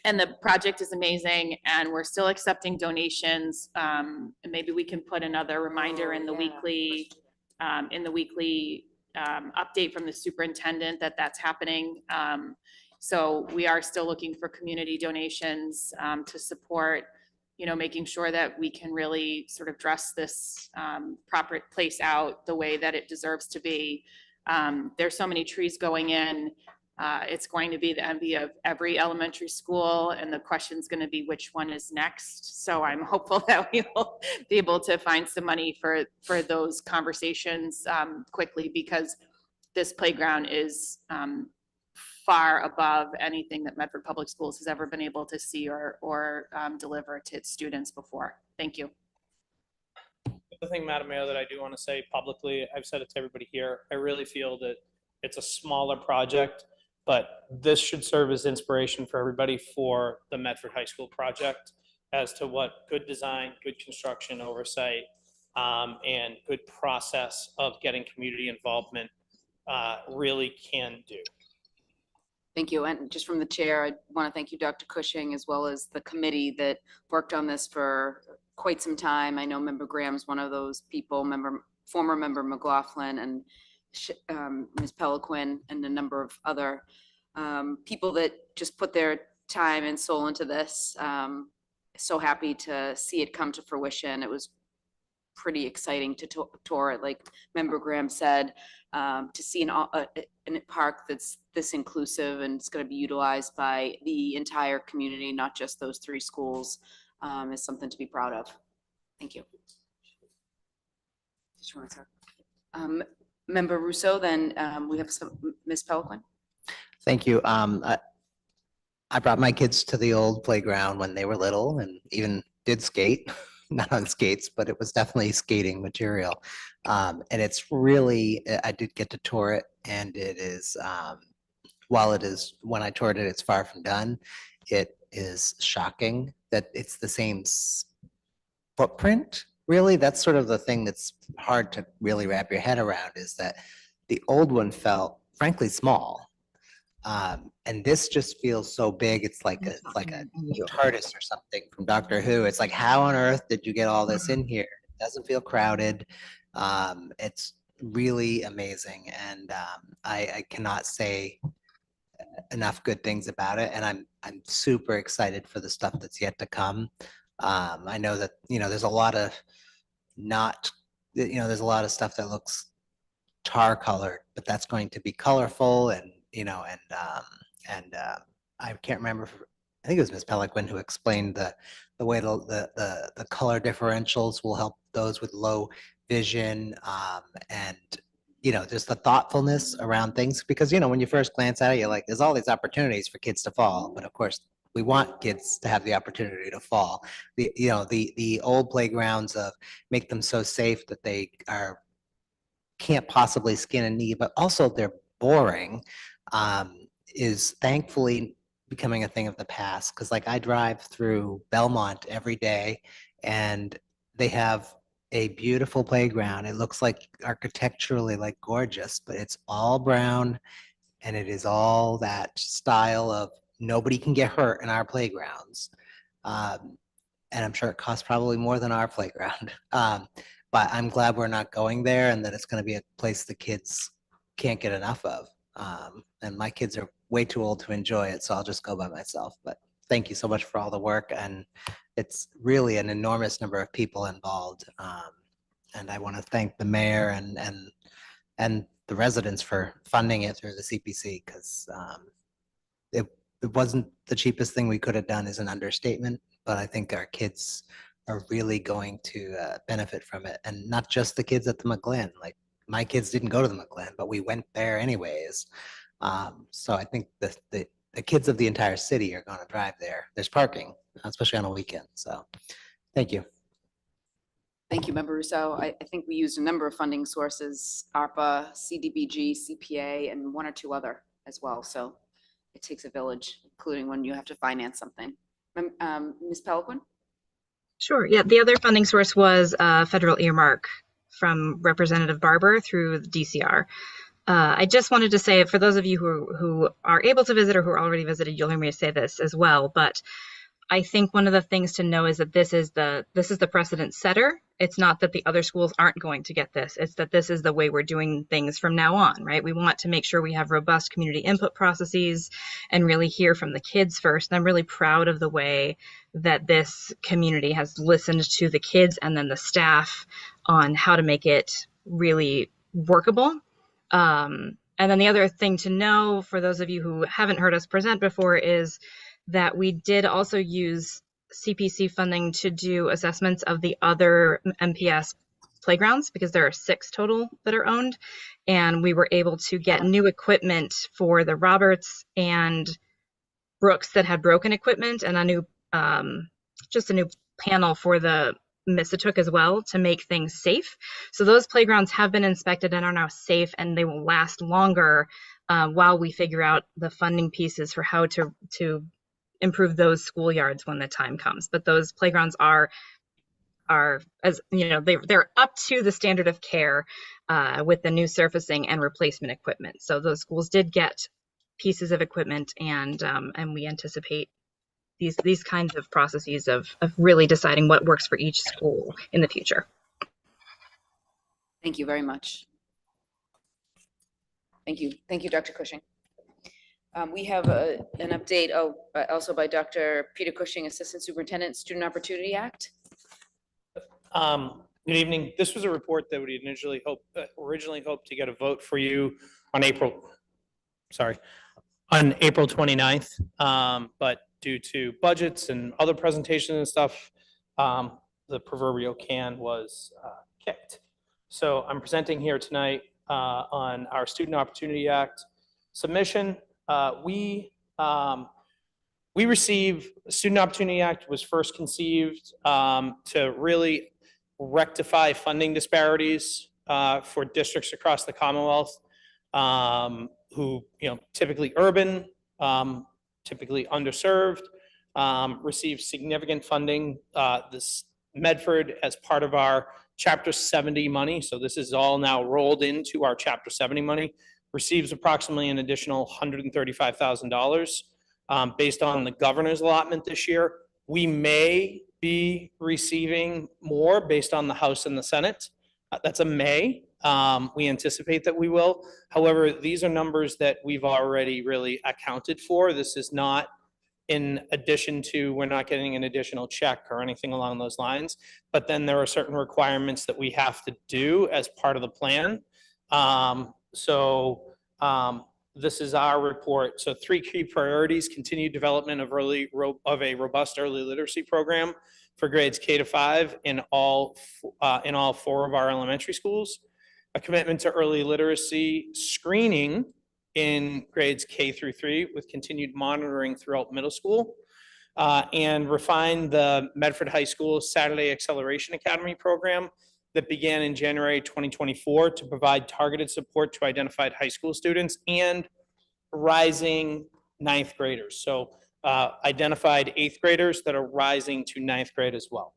And the project is amazing, and we're still accepting donations. And maybe we can put another reminder in the weekly, update from the superintendent that that's happening. So we are still looking for community donations to support, making sure that we can really sort of dress this proper place out the way that it deserves to be. There's so many trees going in. It's going to be the envy of every elementary school, and the question is going to be which one is next. So I'm hopeful that we will be able to find some money for those conversations quickly, because this playground is far above anything that Medford Public Schools has ever been able to see or deliver to its students before. Thank you. The thing, Madam Mayor, that I do want to say publicly, I've said it to everybody here, I really feel that it's a smaller project, but this should serve as inspiration for everybody for the Medford High School project as to what good design, good construction oversight, and good process of getting community involvement really can do. Thank you. And just from the chair, I want to thank you, Dr. Cushing, as well as the committee that worked on this for quite some time. I know Member Graham's one of those people, former member McLaughlin and Ms. Peliquin and a number of other people that just put their time and soul into this. so happy to see it come to fruition. It was pretty exciting to tour it, like Member Graham said, to see a park that's this inclusive and it's going to be utilized by the entire community, not just those 3 schools, is something to be proud of. Thank you. Member Rousseau, then we have Ms. Peliquin. Thank you. I brought my kids to the old playground when they were little and even did skate, not on skates, but it was definitely skating material. And it's really, I did get to tour it, and it is, while it is, when I toured it, it's far from done. It is shocking that it's the same footprint. Really, that's sort of the thing that's hard to really wrap your head around, is that the old one felt frankly small. And this just feels so big. It's like a TARDIS or something from Doctor Who. It's like, how on earth did you get all this in here? It doesn't feel crowded. It's really amazing. And I cannot say enough good things about it. And I'm super excited for the stuff that's yet to come. I know that, there's a lot of there's a lot of stuff that looks tar colored, but that's going to be colorful and I can't remember. I think it was Ms. Peliquin who explained the way the color differentials will help those with low vision, and just the thoughtfulness around things, because when you first glance at it, you're like, there's all these opportunities for kids to fall, but of course we want kids to have the opportunity to fall. The old playgrounds of make them so safe that they can't possibly skin a knee, but also they're boring, is thankfully becoming a thing of the past. Because like I drive through Belmont every day, and they have a beautiful playground. It looks like architecturally like gorgeous, but it's all brown, and it is all that style of nobody can get hurt in our playgrounds. And I'm sure it costs probably more than our playground. But I'm glad we're not going there, and that it's going to be a place the kids can't get enough of. And my kids are way too old to enjoy it, so I'll just go by myself. But thank you so much for all the work, and it's really an enormous number of people involved. And I want to thank the mayor and the residents for funding it through the CPC, because it wasn't the cheapest thing we could have done, is an understatement, but I think our kids are really going to benefit from it. And not just the kids at the McGlynn. Like, my kids didn't go to the McGlynn, but we went there anyways. So I think the kids of the entire city are going to drive there. There's parking, especially on a weekend. So thank you. Thank you, Member Rousseau. I think we used a number of funding sources, ARPA, CDBG, CPA, and 1 or 2 other as well. So it takes a village, including when you have to finance something. Ms. Peliquin? Sure. Yeah, the other funding source was federal earmark from Representative Barber through the DCR. I just wanted to say, for those of you who are able to visit or who are already visited, you'll hear me say this as well. But I think one of the things to know is that this is the precedent setter. It's not that the other schools aren't going to get this. It's that this is the way we're doing things from now on, right? We want to make sure we have robust community input processes and really hear from the kids first. And I'm really proud of the way that this community has listened to the kids and then the staff on how to make it really workable. And then the other thing to know, for those of you who haven't heard us present before, is that we did also use CPC funding to do assessments of the other MPS playgrounds, because there are 6 total that are owned. And we were able to get new equipment for the Roberts and Brooks that had broken equipment, and a new, just a new panel for the Missatook as well, to make things safe. So those playgrounds have been inspected and are now safe, and they will last longer while we figure out the funding pieces for how to improve those schoolyards when the time comes. But those playgrounds are, as you know, they're up to the standard of care with the new surfacing and replacement equipment. So those schools did get pieces of equipment, and we anticipate these kinds of processes of really deciding what works for each school in the future. Thank you very much. Thank you. Thank you, Dr. Cushing. We have an update also by Dr. Peter Cushing, Assistant Superintendent, Student Opportunity Act. Good evening. This was a report that we originally hoped to get a vote for you on April 29th. But due to budgets and other presentations and stuff, the proverbial can was kicked. So I'm presenting here tonight on our Student Opportunity Act submission. We received, Student Opportunity Act was first conceived to really rectify funding disparities for districts across the Commonwealth who, typically urban, typically underserved, receive significant funding. This Medford, as part of our Chapter 70 money, so this is all now rolled into our Chapter 70 money, receives approximately an additional $135,000 based on the governor's allotment this year. We may be receiving more based on the House and the Senate. That's a may. We anticipate that we will. However, these are numbers that we've already really accounted for. This is not in addition to, we're not getting an additional check or anything along those lines. But then there are certain requirements that we have to do as part of the plan. This is our report. So 3 key priorities: continued development of a robust early literacy program for grades K to 5 in all 4 of our elementary schools, a commitment to early literacy screening in grades K through 3 with continued monitoring throughout middle school, and refine the Medford High School Saturday Acceleration Academy program that began in January 2024 to provide targeted support to identified high school students and rising 9th graders. So identified 8th graders that are rising to 9th grade as well.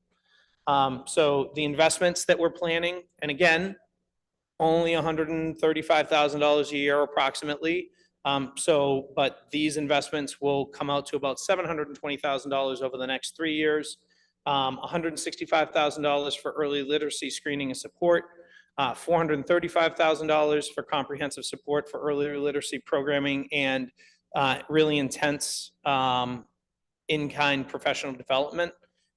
So the investments that we're planning, and again, only $135,000 a year approximately. But these investments will come out to about $720,000 over the next 3 years. $165,000 for early literacy screening and support, $435,000 for comprehensive support for early literacy programming and really intense in-kind professional development,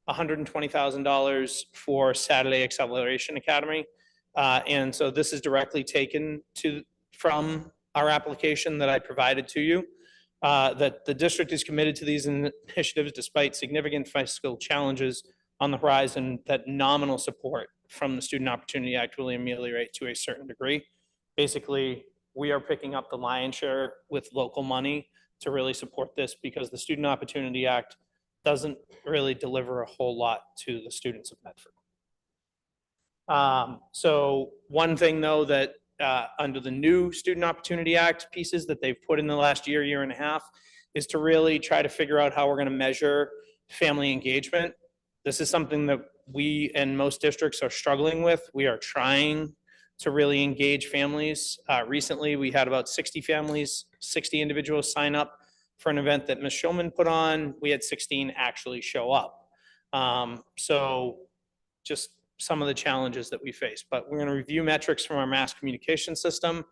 $120,000 for Saturday Acceleration Academy. And so this is directly taken from our application that I provided to you, that the district is committed to these initiatives despite significant fiscal challenges on the horizon, that nominal support from the Student Opportunity Act will ameliorate to a certain degree. Basically, we are picking up the lion's share with local money to really support this because the Student Opportunity Act doesn't really deliver a whole lot to the students of Medford. So one thing though that under the new Student Opportunity Act pieces that they've put in the last year and a half is to really try to figure out how we're going to measure family engagement. This is something that we and most districts are struggling with. We are trying to really engage families. Recently, we had about 60 families, 60 individuals sign up for an event that Ms. Schulman put on. We had 16 actually show up. So just some of the challenges that we face, but we're going to review metrics from our mass communication system.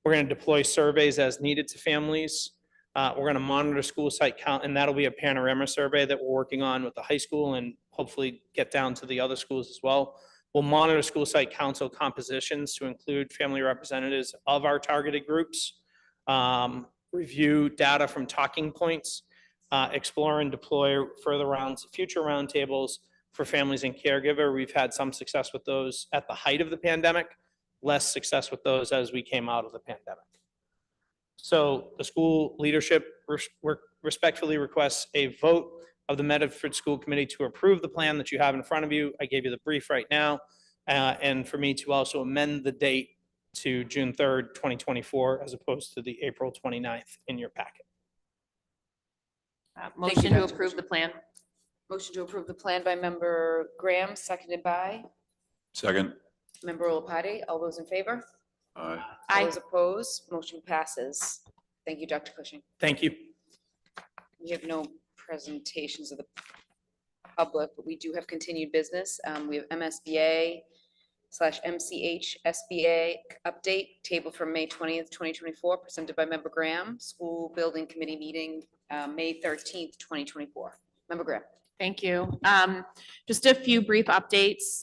We're going to deploy surveys as needed to families. We're going to monitor school site count, and that'll be a panorama survey that we're working on with the high school and hopefully get down to the other schools as well. We'll monitor school site council compositions to include family representatives of our targeted groups, review data from talking points, explore and deploy future roundtables for families and caregiver. We've had some success with those at the height of the pandemic, less success with those as we came out of the pandemic. So the school leadership respectfully requests a vote of the Medford School Committee to approve the plan that you have in front of you. I gave you the brief right now, and for me to also amend the date to June 3rd, 2024, as opposed to the April 29th in your packet. Motion to approve the plan. Motion to approve the plan by Member Graham, seconded by Second. Member Olopati. All those in favor? Aye. All those opposed? Motion passes. Thank you, Dr. Cushing. Thank you. We have no presentations of the public, but we do have continued business. We have MSBA MCH SBA update table from May 20th, 2024, presented by Member Graham, School Building Committee meeting, May 13th, 2024. Member Graham. Thank you. Just a few brief updates.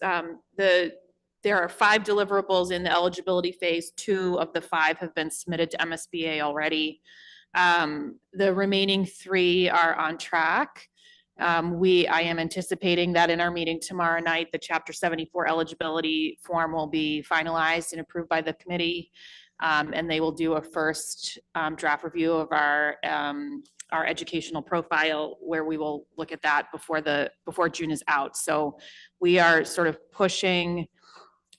There are 5 deliverables in the eligibility phase. 2 of the 5 have been submitted to MSBA already. The remaining 3 are on track. I am anticipating that in our meeting tomorrow night, the Chapter 74 eligibility form will be finalized and approved by the committee. And they will do a first draft review of our educational profile, where we will look at that before June is out. So we are sort of pushing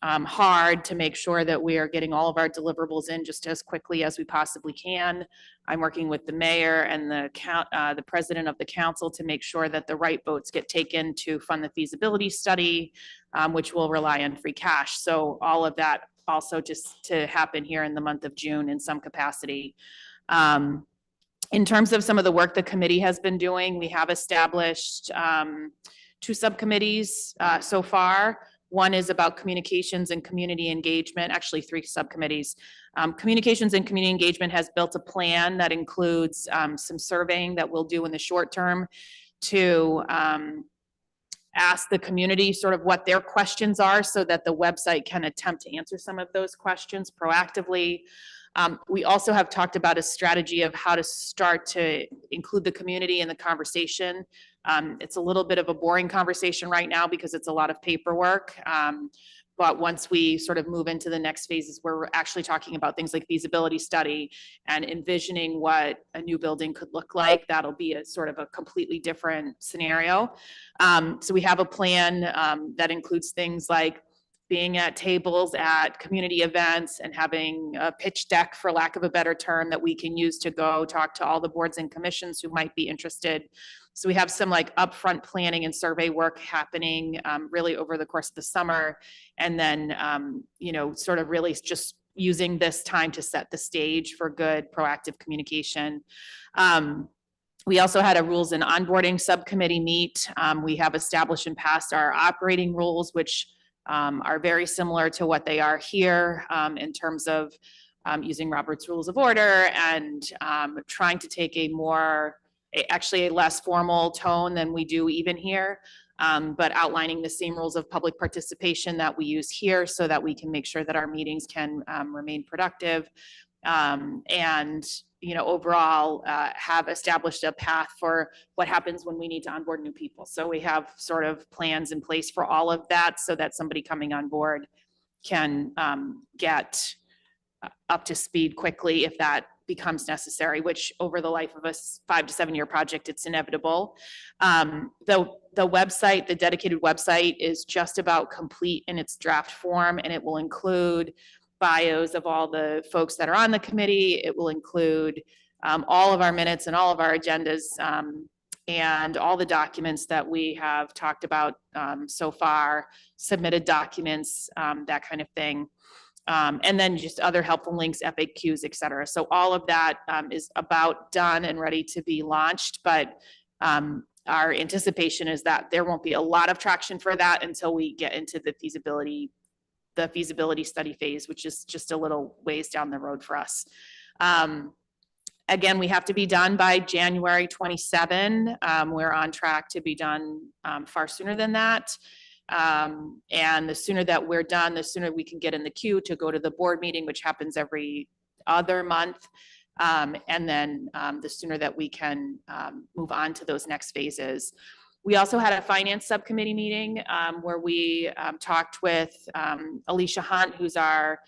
hard to make sure that we are getting all of our deliverables in just as quickly as we possibly can. I'm working with the mayor and the president of the council to make sure that the right votes get taken to fund the feasibility study, which will rely on free cash. So all of that also just to happen here in the month of June in some capacity. In terms of some of the work the committee has been doing, we have established 2 subcommittees so far. One is about communications and community engagement, actually 3 subcommittees. Communications and community engagement has built a plan that includes some surveying that we'll do in the short term to ask the community sort of what their questions are so that the website can attempt to answer some of those questions proactively. We also have talked about a strategy of how to start to include the community in the conversation. It's a little bit of a boring conversation right now because it's a lot of paperwork. But once we sort of move into the next phases, where we're actually talking about things like feasibility study and envisioning what a new building could look like, that'll be a sort of a completely different scenario. So we have a plan that includes things like being at tables at community events and having a pitch deck, for lack of a better term, that we can use to go talk to all the boards and commissions who might be interested. So we have some like upfront planning and survey work happening really over the course of the summer. And then, sort of really just using this time to set the stage for good proactive communication. We also had a rules and onboarding subcommittee meet. We have established and passed our operating rules, which are very similar to what they are here in terms of using Robert's Rules of Order and trying to take a less formal tone than we do even here, but outlining the same rules of public participation that we use here so that we can make sure that our meetings can remain productive. Overall have established a path for what happens when we need to onboard new people. So we have sort of plans in place for all of that so that somebody coming on board can get up to speed quickly if that becomes necessary, which over the life of a 5 to 7 year project, it's inevitable. The website, the dedicated website, is just about complete in its draft form, and it will include bios of all the folks that are on the committee. It will include all of our minutes and all of our agendas and all the documents that we have talked about so far, submitted documents, that kind of thing. And then just other helpful links, FAQs, et cetera. So all of that is about done and ready to be launched, but our anticipation is that there won't be a lot of traction for that until we get into the feasibility study phase, which is just a little ways down the road for us. Again, we have to be done by January 27. We're on track to be done far sooner than that. And the sooner that we're done, the sooner we can get in the queue to go to the board meeting, which happens every other month. And then the sooner that we can move on to those next phases. We also had a finance subcommittee meeting where we talked with Alicia Hunt, who's our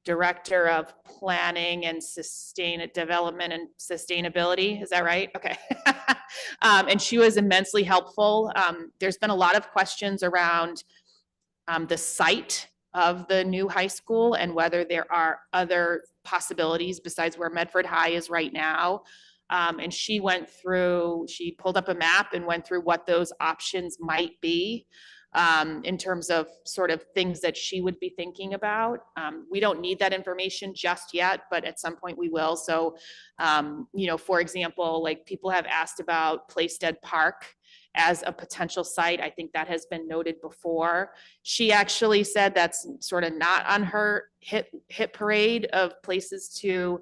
Director of Planning and Development and Sustainability. Is that right? Okay. And she was immensely helpful. There's been a lot of questions around the site of the new high school and whether there are other possibilities besides where Medford High is right now. And she pulled up a map and went through what those options might be in terms of sort of things that she would be thinking about. We don't need that information just yet, but at some point we will. So, for example, like people have asked about Plaisted Park as a potential site. I think that has been noted before. She actually said that's sort of not on her hit parade of places to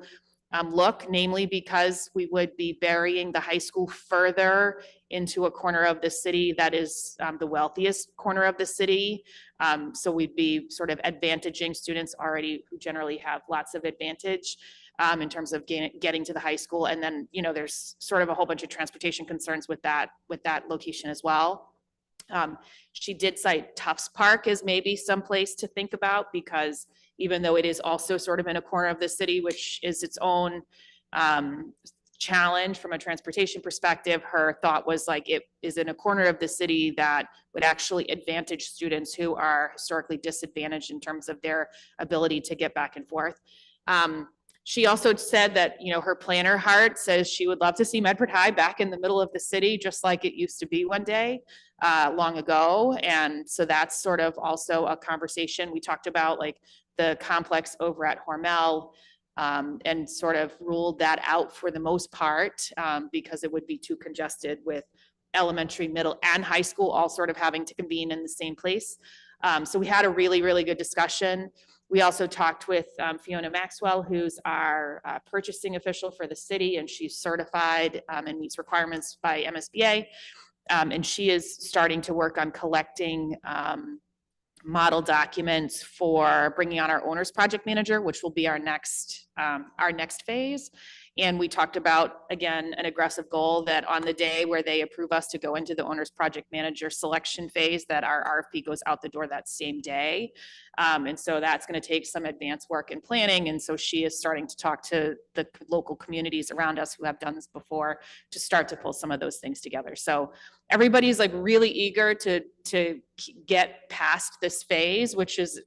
look, namely because we would be burying the high school further into a corner of the city that is the wealthiest corner of the city. So we'd be sort of advantaging students already who generally have lots of advantage in terms of getting to the high school. And then, you know, there's sort of a whole bunch of transportation concerns with that location as well. She did cite Tufts Park as maybe someplace to think about, because even though it is also sort of in a corner of the city, which is its own challenge from a transportation perspective, her thought was like it is in a corner of the city that would actually advantage students who are historically disadvantaged in terms of their ability to get back and forth. She also said that, you know, her planner heart says she would love to see Medford High back in the middle of the city, just like it used to be one day long ago. And so that's sort of also a conversation. We talked about like the complex over at Hormel and sort of ruled that out for the most part because it would be too congested with elementary, middle, and high school all sort of having to convene in the same place. So we had a really, really good discussion. We also talked with Fiona Maxwell, who's our purchasing official for the city, and she's certified and meets requirements by MSBA. And she is starting to work on collecting model documents for bringing on our owner's project manager, which will be our next phase. And we talked about, again, an aggressive goal that on the day where they approve us to go into the owner's project manager selection phase, that our RFP goes out the door that same day. And so that's going to take some advanced work and planning. And so she is starting to talk to the local communities around us who have done this before to start to pull some of those things together. So everybody's like really eager to get past this phase, which is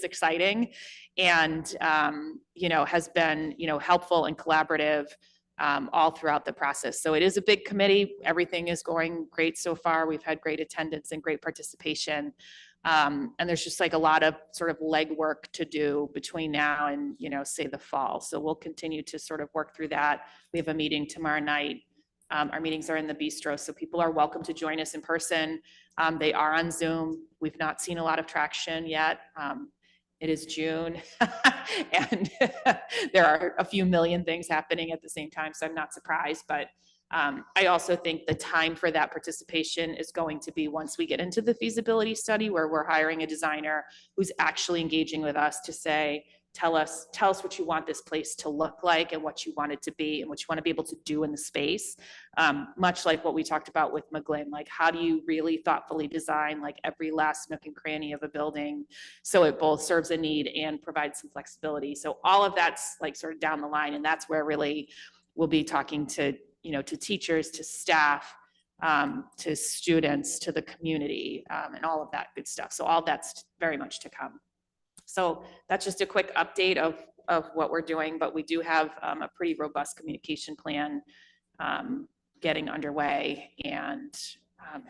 exciting, and you know, has been, you know, helpful and collaborative all throughout the process. So it is a big committee. Everything is going great so far. We've had great attendance and great participation. And there's just like a lot of sort of legwork to do between now and, you know, say the fall. So we'll continue to sort of work through that. We have a meeting tomorrow night. Our meetings are in the bistro, so people are welcome to join us in person. They are on Zoom. We've not seen a lot of traction yet. It is June and there are a few million things happening at the same time, so I'm not surprised. But I also think the time for that participation is going to be once we get into the feasibility study, where we're hiring a designer who's actually engaging with us to say, tell us what you want this place to look like and what you want it to be and what you want to be able to do in the space. Much like what we talked about with McGlynn, like how do you really thoughtfully design like every last nook and cranny of a building so it both serves a need and provides some flexibility. So all of that's like sort of down the line, and that's where really we'll be talking to, you know, to teachers, to staff, to students, to the community, and all of that good stuff. So all that's very much to come. So that's just a quick update of what we're doing, but we do have a pretty robust communication plan getting underway, and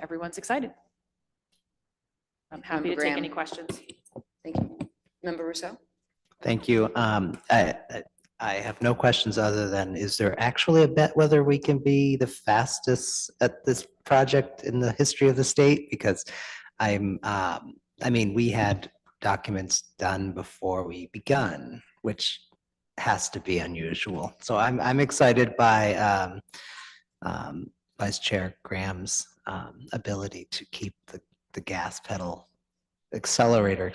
everyone's excited. I'm happy to take any questions. Thank you. Member Rousseau? Thank you. I have no questions other than, is there actually a bet whether we can be the fastest at this project in the history of the state? Because I mean, we had documents done before we begun, which has to be unusual. So I'm excited by Vice Chair Graham's ability to keep the gas pedal accelerator,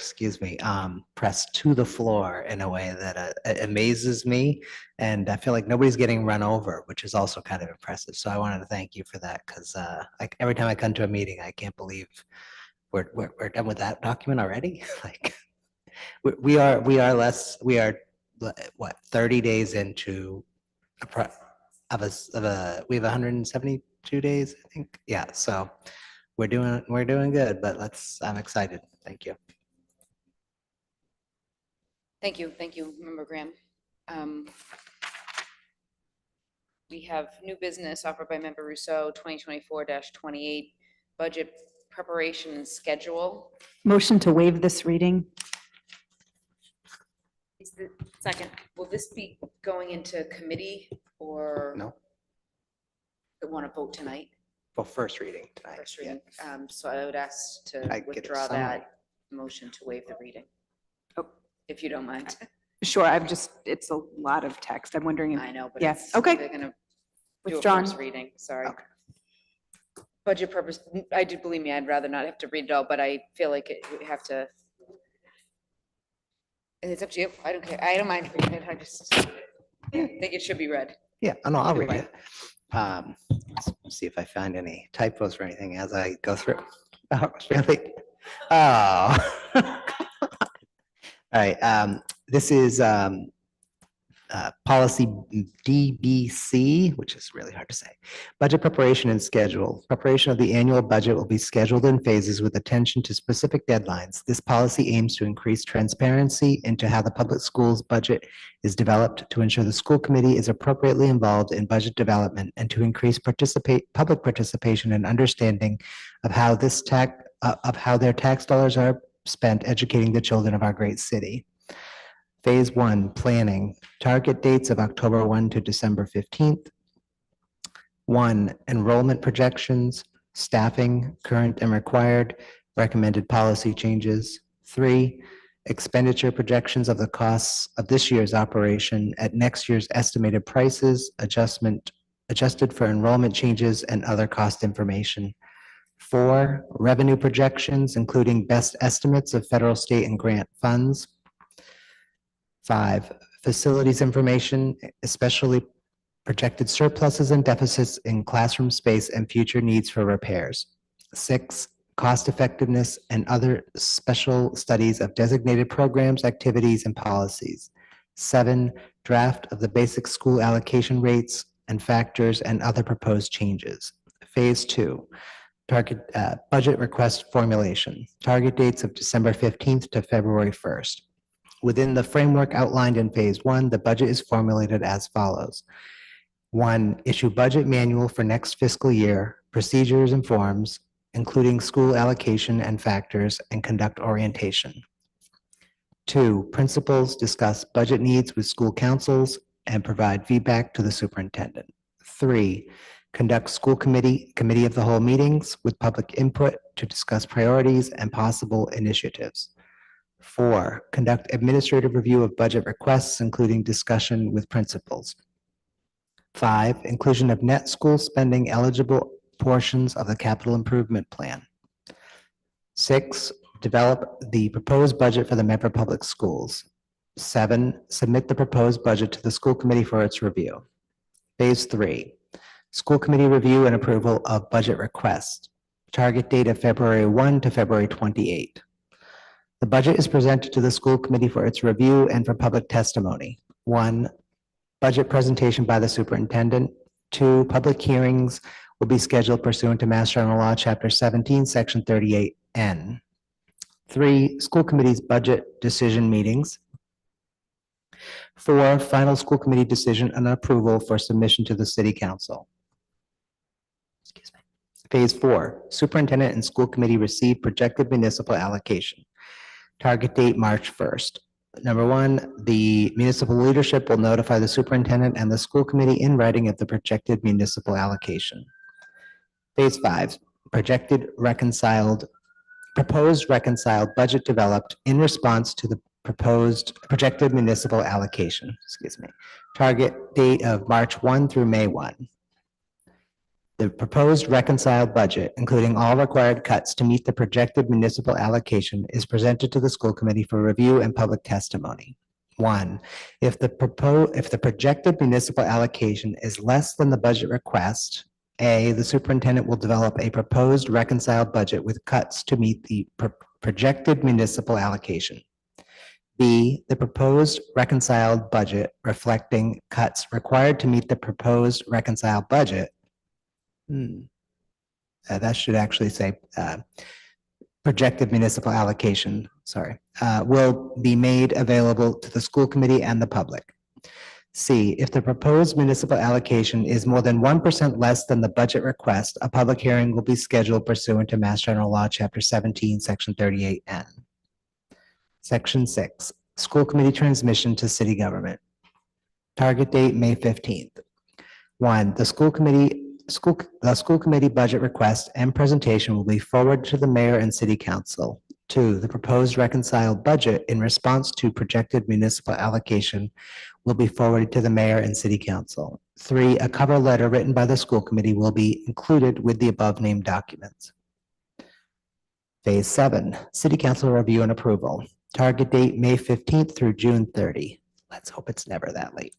pressed to the floor in a way that amazes me. And I feel like nobody's getting run over, which is also kind of impressive. So I wanted to thank you for that, because like every time I come to a meeting, I can't believe we're done with that document already. Like we are what, 30 days into we have 172 days, I think. Yeah, so we're doing good, but I'm excited. Thank you. Thank you, Member Graham. We have new business offered by Member Rousseau, 2024-28, budget preparation and schedule. Motion to waive this reading. Is the second, will this be going into committee or? No. Want to vote tonight? for first reading tonight. First Yeah. reading. So I would ask to I get the withdraw summary. that motion to waive the reading. Oh. If you don't mind. Sure, it's a lot of text. I'm wondering. I know, but Yeah, it's, okay. they're gonna do a Withdrawn. first reading, sorry. Okay. Budget purpose, I do, believe me, I'd rather not have to read it all, but I feel like we have to. And it's up to you, I don't care, I don't mind reading it, I just think it should be read. Yeah, no, I'll Either read way. it. Let's see if I find any typos or anything as I go through. Oh, really? Oh. All right, this is policy DBC, which is really hard to say. Budget preparation and schedule. Preparation of the annual budget will be scheduled in phases with attention to specific deadlines. This policy aims to increase transparency into how the public schools budget is developed, to ensure the school committee is appropriately involved in budget development, and to increase public participation and understanding of how their tax dollars are spent educating the children of our great city. Phase 1, planning. Target dates of October 1 to December 15th. 1, enrollment projections, staffing, current and required, recommended policy changes. 3, expenditure projections of the costs of this year's operation at next year's estimated prices, adjusted for enrollment changes and other cost information. 4, revenue projections, including best estimates of federal, state, and grant funds. 5, facilities information, especially projected surpluses and deficits in classroom space and future needs for repairs. 6, cost effectiveness and other special studies of designated programs, activities, and policies. 7, draft of the basic school allocation rates and factors and other proposed changes. Phase 2, target budget request formulation. Target dates of December 15th to February 1st. Within the framework outlined in Phase 1, the budget is formulated as follows. 1, issue budget manual for next fiscal year, procedures and forms, including school allocation and factors, and conduct orientation. 2, principals discuss budget needs with school councils and provide feedback to the superintendent. 3, conduct school committee of the whole meetings with public input to discuss priorities and possible initiatives. 4, conduct administrative review of budget requests, including discussion with principals. 5, inclusion of net school spending eligible portions of the capital improvement plan. 6, develop the proposed budget for the Medford Public Schools. 7, submit the proposed budget to the school committee for its review. Phase 3, school committee review and approval of budget request. Target date of February 1 to February 28. The budget is presented to the school committee for its review and for public testimony. 1, budget presentation by the superintendent. 2, public hearings will be scheduled pursuant to Mass General Law, Chapter 17, Section 38N. 3, school committee's budget decision meetings. 4, final school committee decision and approval for submission to the city council. Excuse me. Phase 4, superintendent and school committee receive projected municipal allocation. Target date, March 1st. Number 1, the municipal leadership will notify the superintendent and the school committee in writing of the projected municipal allocation. Phase 5, proposed reconciled budget developed in response to the projected municipal allocation. Excuse me. Target date of March 1 through May 1. The proposed reconciled budget, including all required cuts to meet the projected municipal allocation, is presented to the school committee for review and public testimony. 1, if the projected municipal allocation is less than the budget request, A, the superintendent will develop a proposed reconciled budget with cuts to meet the projected municipal allocation. B, the proposed reconciled budget reflecting cuts required to meet the proposed reconciled budget. That should actually say projected municipal allocation, sorry, will be made available to the school committee and the public. C, if the proposed municipal allocation is more than 1% less than the budget request, a public hearing will be scheduled pursuant to Mass General Law, Chapter 17, Section 38N. Section 6, school committee transmission to city government. Target date, May 15th. 1, the school committee the school committee budget request and presentation will be forwarded to the mayor and city council. 2, the proposed reconciled budget in response to projected municipal allocation will be forwarded to the mayor and city council. 3, a cover letter written by the school committee will be included with the above named documents. Phase 7, city council review and approval. Target date, May 15th through June 30. Let's hope it's never that late.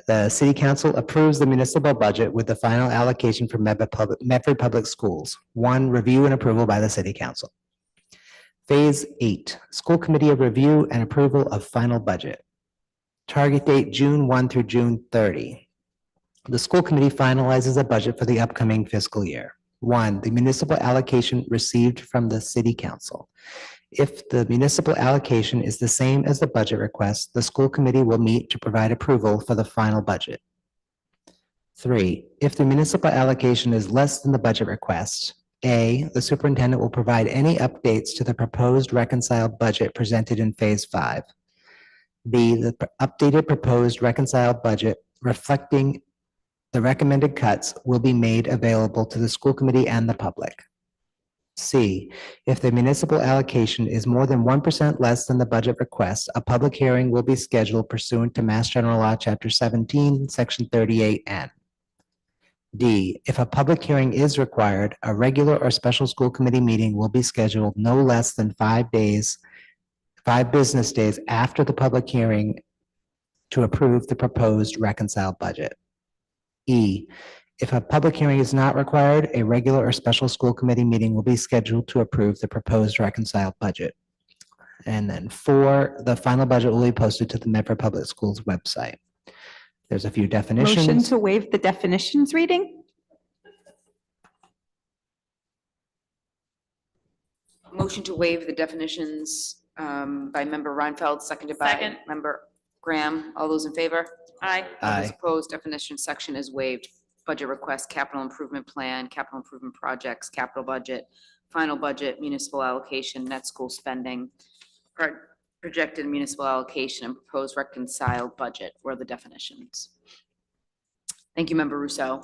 The city council approves the municipal budget with the final allocation for Medford Public Schools. 1, review and approval by the city council. Phase 8, school committee of review and approval of final budget. Target date, June 1 through June 30. The school committee finalizes a budget for the upcoming fiscal year. 1, the municipal allocation received from the city council. If the municipal allocation is the same as the budget request, the school committee will meet to provide approval for the final budget. 3, if the municipal allocation is less than the budget request, A, the superintendent will provide any updates to the proposed reconciled budget presented in Phase 5. B, the updated proposed reconciled budget reflecting the recommended cuts will be made available to the school committee and the public. C, if the municipal allocation is more than 1% less than the budget request, a public hearing will be scheduled pursuant to Mass General Law, Chapter 17, Section 38N. D, if a public hearing is required, a regular or special school committee meeting will be scheduled no less than 5 business days after the public hearing to approve the proposed reconciled budget. E, if a public hearing is not required, a regular or special school committee meeting will be scheduled to approve the proposed reconciled budget. And then 4, the final budget will be posted to the Medford Public Schools website. There's a few definitions. Motion to waive the definitions reading? Motion to waive the definitions by member Reinfeld, seconded by Second. member Graham. All those in favor? Aye. All those Aye. opposed, definition section is waived. Budget request, capital improvement plan, capital improvement projects, capital budget, final budget, municipal allocation, net school spending, projected municipal allocation, and proposed reconciled budget were the definitions. Thank you, member Rousseau.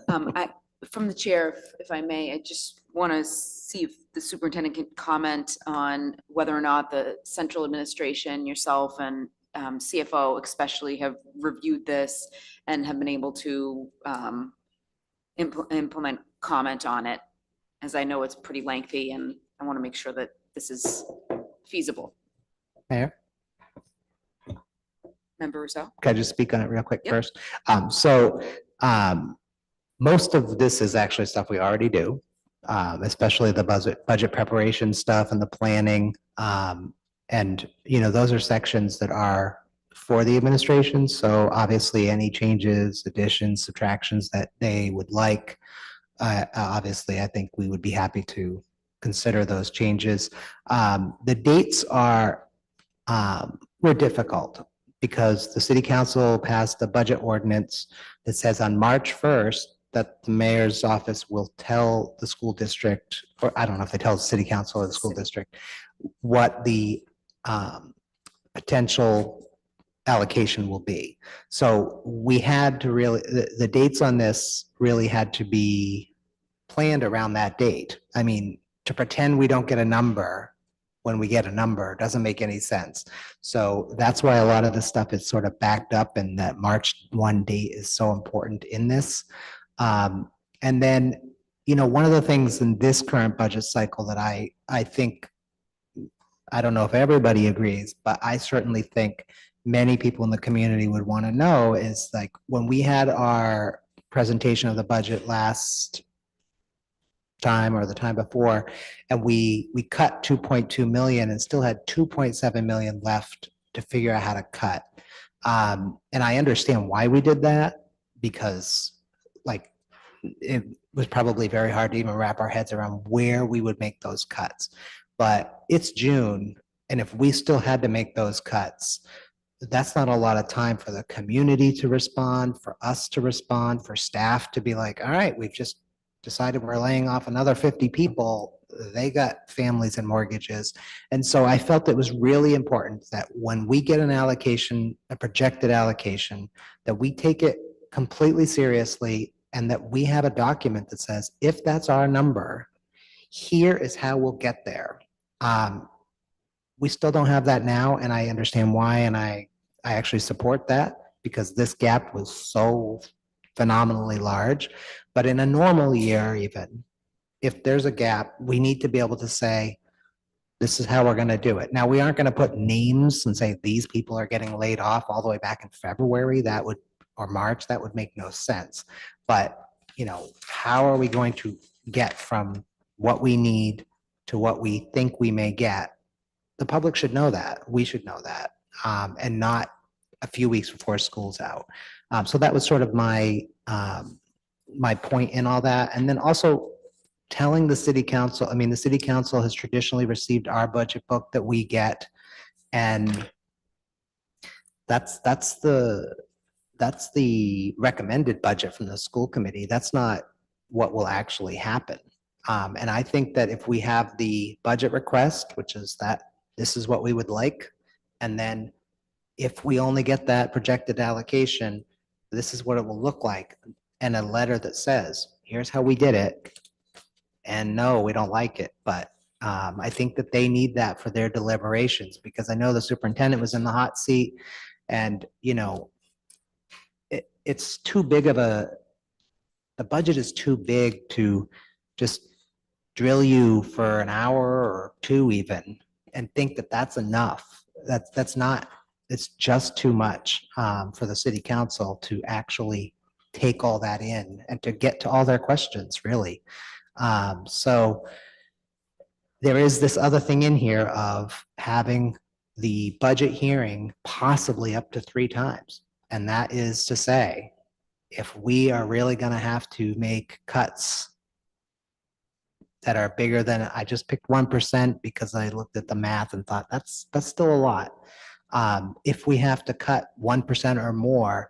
From the chair, if I may, I just want to see if the superintendent can comment on whether or not the central administration, yourself and CFO especially, have reviewed this and have been able to implement comment on it, as I know it's pretty lengthy and I want to make sure that this is feasible. Mayor, Member Rousseau? can I just speak on it real quick Yep. first? Most of this is actually stuff we already do, especially the budget preparation stuff and the planning. And, you know, those are sections that are for the administration. So obviously any changes, additions, subtractions that they would like, obviously, I think we would be happy to consider those changes. The dates were difficult because the city council passed a budget ordinance that says on March 1st that the mayor's office will tell the school district, or I don't know if they tell the city council or the school district, what the potential allocation will be. So we had to really, the dates on this really had to be planned around that date. I mean, to pretend we don't get a number when we get a number doesn't make any sense. So that's why a lot of the stuff is sort of backed up, and that March 1 date is so important in this. And then, you know, one of the things in this current budget cycle that I think, I don't know if everybody agrees, but I certainly think many people in the community would want to know is, like, when we had our presentation of the budget last time or the time before, and we cut 2.2 million and still had 2.7 million left to figure out how to cut. And I understand why we did that, because like it was probably very hard to even wrap our heads around where we would make those cuts. But it's June, and if we still had to make those cuts, that's not a lot of time for the community to respond, for us to respond, for staff to be like, all right, we've just decided we're laying off another 50 people. They got families and mortgages. And so I felt it was really important that when we get an allocation, a projected allocation, that we take it completely seriously and that we have a document that says, if that's our number, here is how we'll get there. We still don't have that now, and I understand why, and I actually support that because this gap was so phenomenally large. But in a normal year, even if there's a gap, we need to be able to say, this is how we're going to do it. Now, we aren't going to put names and say these people are getting laid off all the way back in February. That would, or March, that would make no sense. But, how are we going to get from what we need to what we think we may get? The public should know that. We should know that, and not a few weeks before school's out. So that was sort of my point in all that. And then also telling the city council, the city council has traditionally received our budget book that we get. And that's the recommended budget from the school committee. That's not what will actually happen. And I think that if we have the budget request, which is that this is what we would like, and then if we only get that projected allocation, this is what it will look like, and a letter that says, here's how we did it, and no, we don't like it. But I think that they need that for their deliberations, because I know the superintendent was in the hot seat, and it's too big of the budget is too big to just drill you for an hour or two even and think that that's enough. That's not, it's just too much for the city council to actually take all that in and to get to all their questions, really. So there is this other thing in here of having the budget hearing possibly up to 3 times. And that is to say, if we are really going to have to make cuts that are bigger than, I just picked 1% because I looked at the math and thought that's still a lot. If we have to cut 1% or more,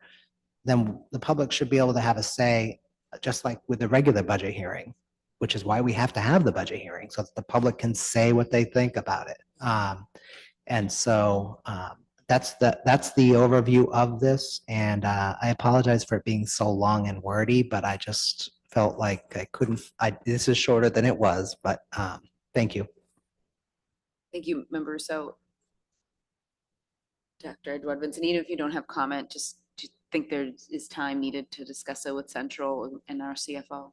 then the public should be able to have a say, just like with the regular budget hearing, which is why we have to have the budget hearing, so that the public can say what they think about it. And so that's the overview of this. And I apologize for it being so long and wordy, but I just felt like I couldn't, this is shorter than it was, but thank you. Thank you, Member Rousseau. Dr. Edward Vincent, even if you don't have comment, just do you think there is time needed to discuss it with Central and our CFO?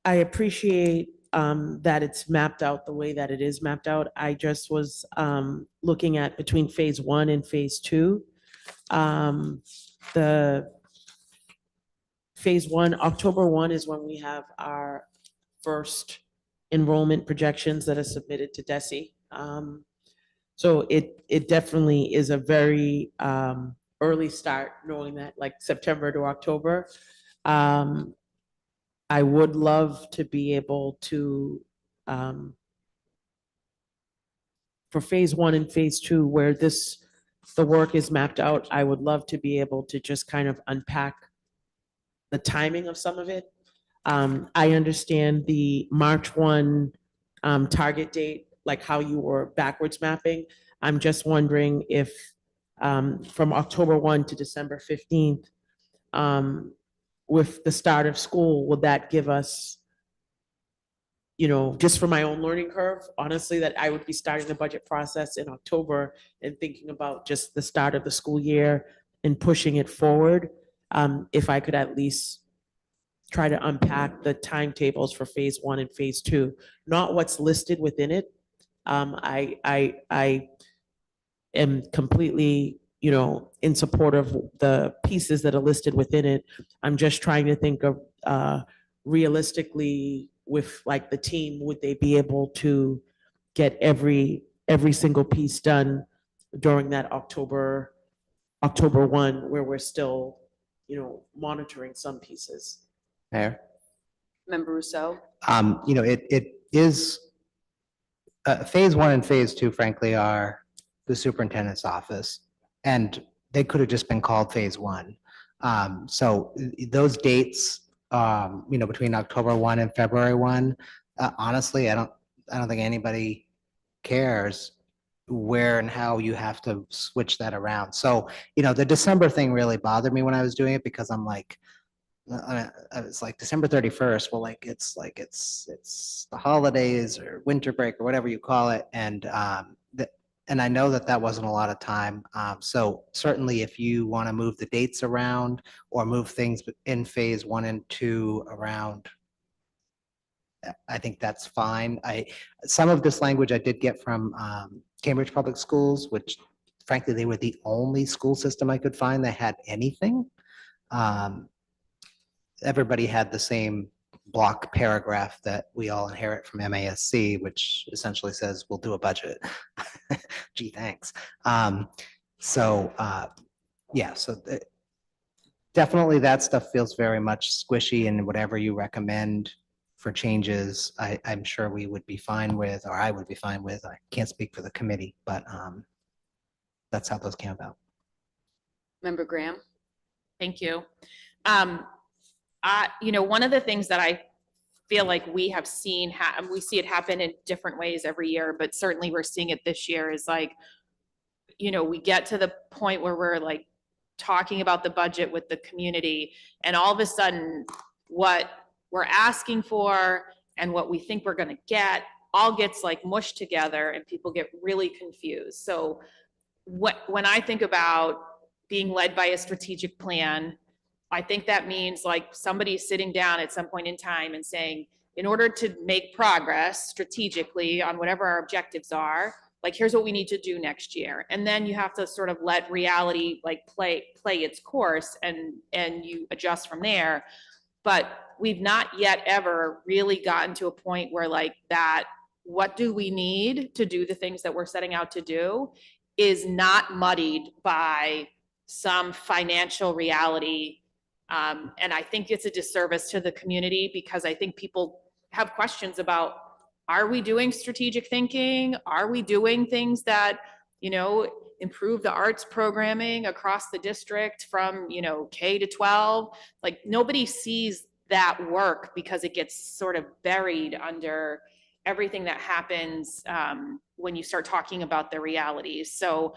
I appreciate that it's mapped out the way that it is mapped out. I just was looking at between phase 1 and phase 2. The phase 1, October 1 is when we have our first enrollment projections that are submitted to DESE. So it definitely is a very early start, knowing that like September to October. I would love to be able to, for phase 1 and phase 2, where the work is mapped out, I would love to be able to just kind of unpack the timing of some of it. I understand the March 1 target date, like how you were backwards mapping. I'm just wondering if from October 1 to December 15th, with the start of school, will that give us, just for my own learning curve, honestly, that I would be starting the budget process in October and thinking about just the start of the school year and pushing it forward. If I could at least try to unpack the timetables for phase 1 and phase 2, not what's listed within it. I am completely in support of the pieces that are listed within it. I'm just trying to think of realistically with like the team, would they be able to get every single piece done during that October 1, where we're still, monitoring some pieces. Mayor? Member Rousseau? It is, phase 1 and phase 2, frankly, are the superintendent's office. And they could have just been called phase 1. So those dates, between October 1 and February 1, honestly, I don't think anybody cares where and how you have to switch that around. So, the December thing really bothered me when I was doing it because I'm like, I was like December 31st. Well, it's the holidays or winter break or whatever you call it. And and I know that wasn't a lot of time. So certainly if you want to move the dates around or move things in phase 1 and 2 around, I think that's fine. Some of this language I did get from Cambridge Public Schools, which frankly, they were the only school system I could find that had anything. Everybody had the same block paragraph that we all inherit from MASC, which essentially says we'll do a budget. Gee, thanks. So definitely that stuff feels very much squishy, and whatever you recommend for changes, I'm sure we would be fine with, or I would be fine with. I can't speak for the committee, but that's how those came about. Member Graham? Thank you. One of the things that I feel like we have seen, we see it happen in different ways every year, but certainly we're seeing it this year is like, we get to the point where we're like talking about the budget with the community, and all of a sudden what we're asking for and what we think we're going to get all gets like mushed together and people get really confused. So when I think about being led by a strategic plan, I think that means like somebody sitting down at some point in time and saying, in order to make progress strategically on whatever our objectives are, like, here's what we need to do next year. And then you have to sort of let reality like play its course and you adjust from there. But we've not yet ever really gotten to a point where like that, what do we need to do the things that we're setting out to do is not muddied by some financial reality. And I think it's a disservice to the community because I think people have questions about, are we doing strategic thinking? Are we doing things that, improve the arts programming across the district from, K to 12? Like nobody sees that work because it gets sort of buried under everything that happens when you start talking about the realities. So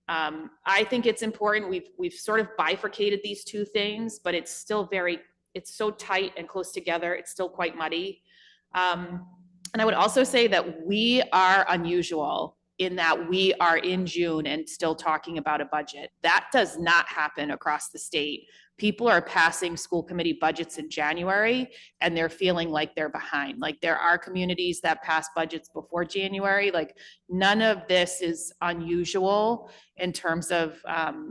I think it's important. We've sort of bifurcated these two things, but it's still it's so tight and close together. It's still quite muddy. And I would also say that we are unusual in that we are in June and still talking about a budget. That does not happen across the state. People are passing school committee budgets in January and they're feeling like they're behind. Like there are communities that pass budgets before January. Like none of this is unusual in terms of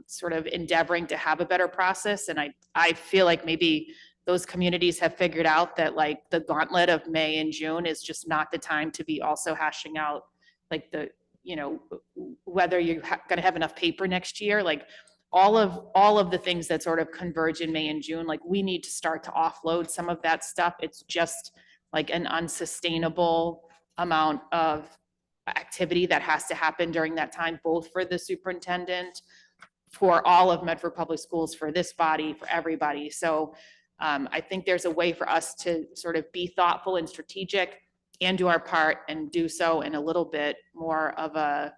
sort of endeavoring to have a better process. And I feel like maybe those communities have figured out that like the gauntlet of May and June is just not the time to be also hashing out like whether you're going to have enough paper next year. Like all of the things that sort of converge in May and June, like we need to start to offload some of that stuff. It's just like an unsustainable amount of activity that has to happen during that time, both for the superintendent, for all of Medford Public Schools, for this body, for everybody. So I think there's a way for us to sort of be thoughtful and strategic and do our part and do so in a little bit more of a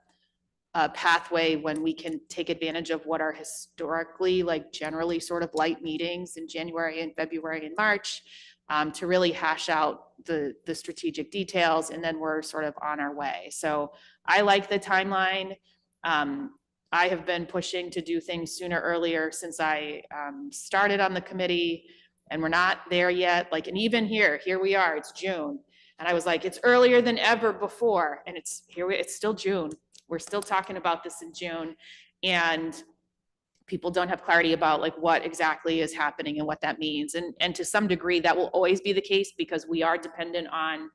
pathway when we can take advantage of what are historically like generally sort of light meetings in January and February and March to really hash out the strategic details, and then we're sort of on our way. So I like the timeline. I have been pushing to do things sooner, earlier since I started on the committee, and we're not there yet. Like, and even here we are, it's June. And I was like, it's earlier than ever before. And it's still June. We're still talking about this in June. And people don't have clarity about like what exactly is happening and what that means. And to some degree, that will always be the case because we are dependent on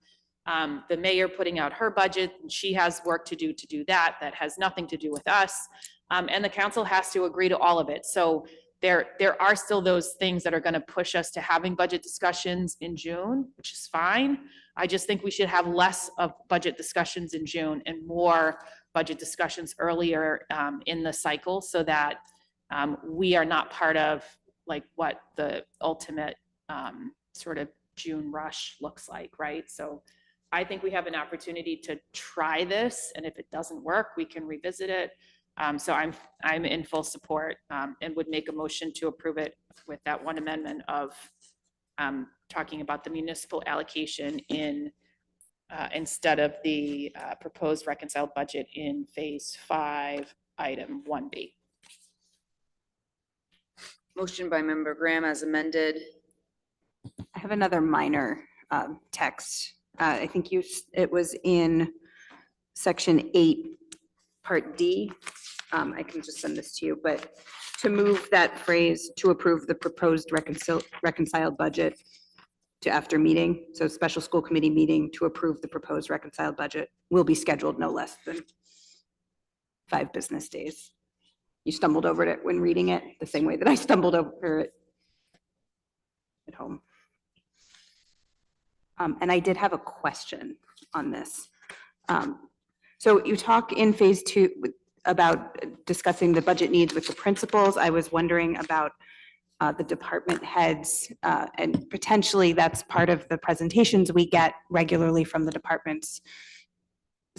the mayor putting out her budget, and she has work to do that. That has nothing to do with us. And the council has to agree to all of it. So there are still those things that are going to push us to having budget discussions in June, which is fine. I just think we should have less of budget discussions in June and more budget discussions earlier in the cycle, so that we are not part of like what the ultimate sort of June rush looks like, right? So I think we have an opportunity to try this, and if it doesn't work, we can revisit it. So I'm in full support and would make a motion to approve it with that one amendment of talking about the municipal allocation in instead of the proposed reconciled budget in phase 5, item 1B. Motion by member Graham as amended. I have another minor text. I think it was in section 8, part D. I can just send this to you, but to move that phrase to approve the proposed reconciled budget to after meeting. So special school committee meeting to approve the proposed reconciled budget will be scheduled no less than 5 business days. You stumbled over it when reading it, the same way that I stumbled over it at home. And I did have a question on this. So you talk in phase 2 about discussing the budget needs with the principals. I was wondering about the department heads, and potentially that's part of the presentations we get regularly from the departments.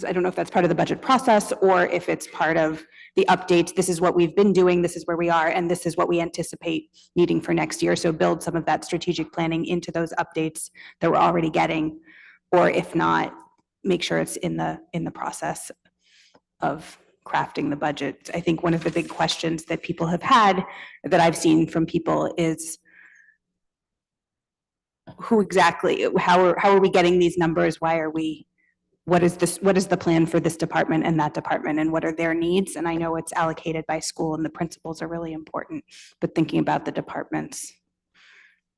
I don't know if that's part of the budget process or if it's part of the updates. This is what we've been doing, this is where we are, and this is what we anticipate needing for next year. So build some of that strategic planning into those updates that we're already getting, or if not, make sure it's in the process of crafting the budget. I think one of the big questions that people have had, that I've seen from people, is who exactly, how are we getting these numbers? Why are we, what is the plan for this department and that department, and what are their needs? And I know it's allocated by school and the principals are really important, but thinking about the departments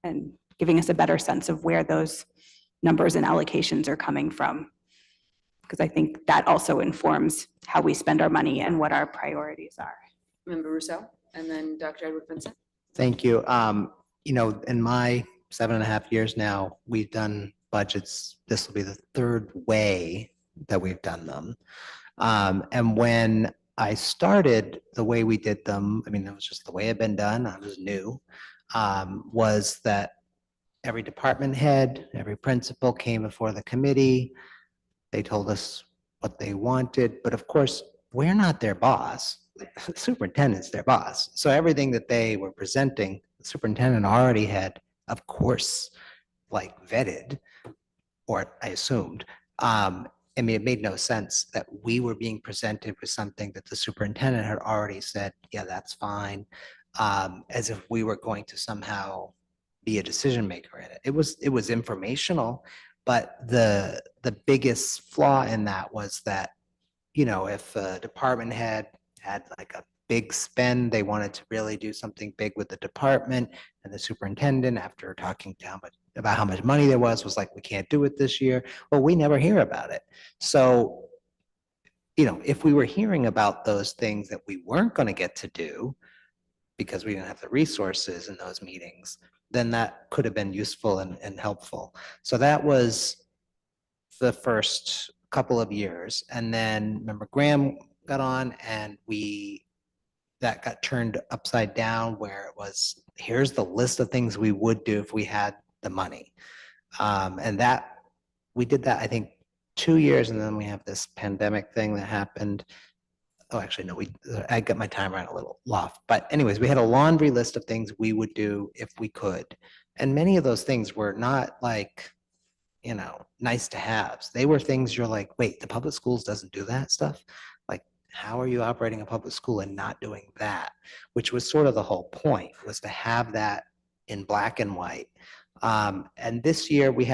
and giving us a better sense of where those numbers and allocations are coming from. Because I think that also informs how we spend our money and what our priorities are. Member Rousseau, and then Dr. Edward Vincent. Thank you. You know, in my 7.5 years now, we've done budgets. This will be the 3rd way that we've done them. And when I started, the way we did them, I mean, it was just the way it had been done. I was new, was that every department head, every principal came before the committee. They told us what they wanted, but of course, we're not their boss. The superintendent's their boss. So everything that they were presenting, the superintendent already had, of course, like vetted, or I assumed. I mean, it made no sense that we were being presented with something that the superintendent had already said, yeah, that's fine, as if we were going to somehow be a decision maker in it. It was informational, but the biggest flaw in that was that, you know, if a department head had like a big spend, they wanted to really do something big with the department, and the superintendent, after talking to about how much money there was like, we can't do it this year. Well, we never hear about it. So, you know, if we were hearing about those things that we weren't going to get to do because we didn't have the resources in those meetings, then that could have been useful and helpful. So that was the first couple of years. And then Member Graham got on, and that got turned upside down, where it was, here's the list of things we would do if we had the money. And that, we did that, I think, 2 years, and then we have this pandemic thing that happened. Oh, actually, no, I got my timeline a little off. But anyways, we had a laundry list of things we would do if we could. And many of those things were not like, you know, nice to haves. They were things you're like, wait, the public schools doesn't do that stuff? Like, how are you operating a public school and not doing that? Which was sort of the whole point, was to have that in black and white. And this year we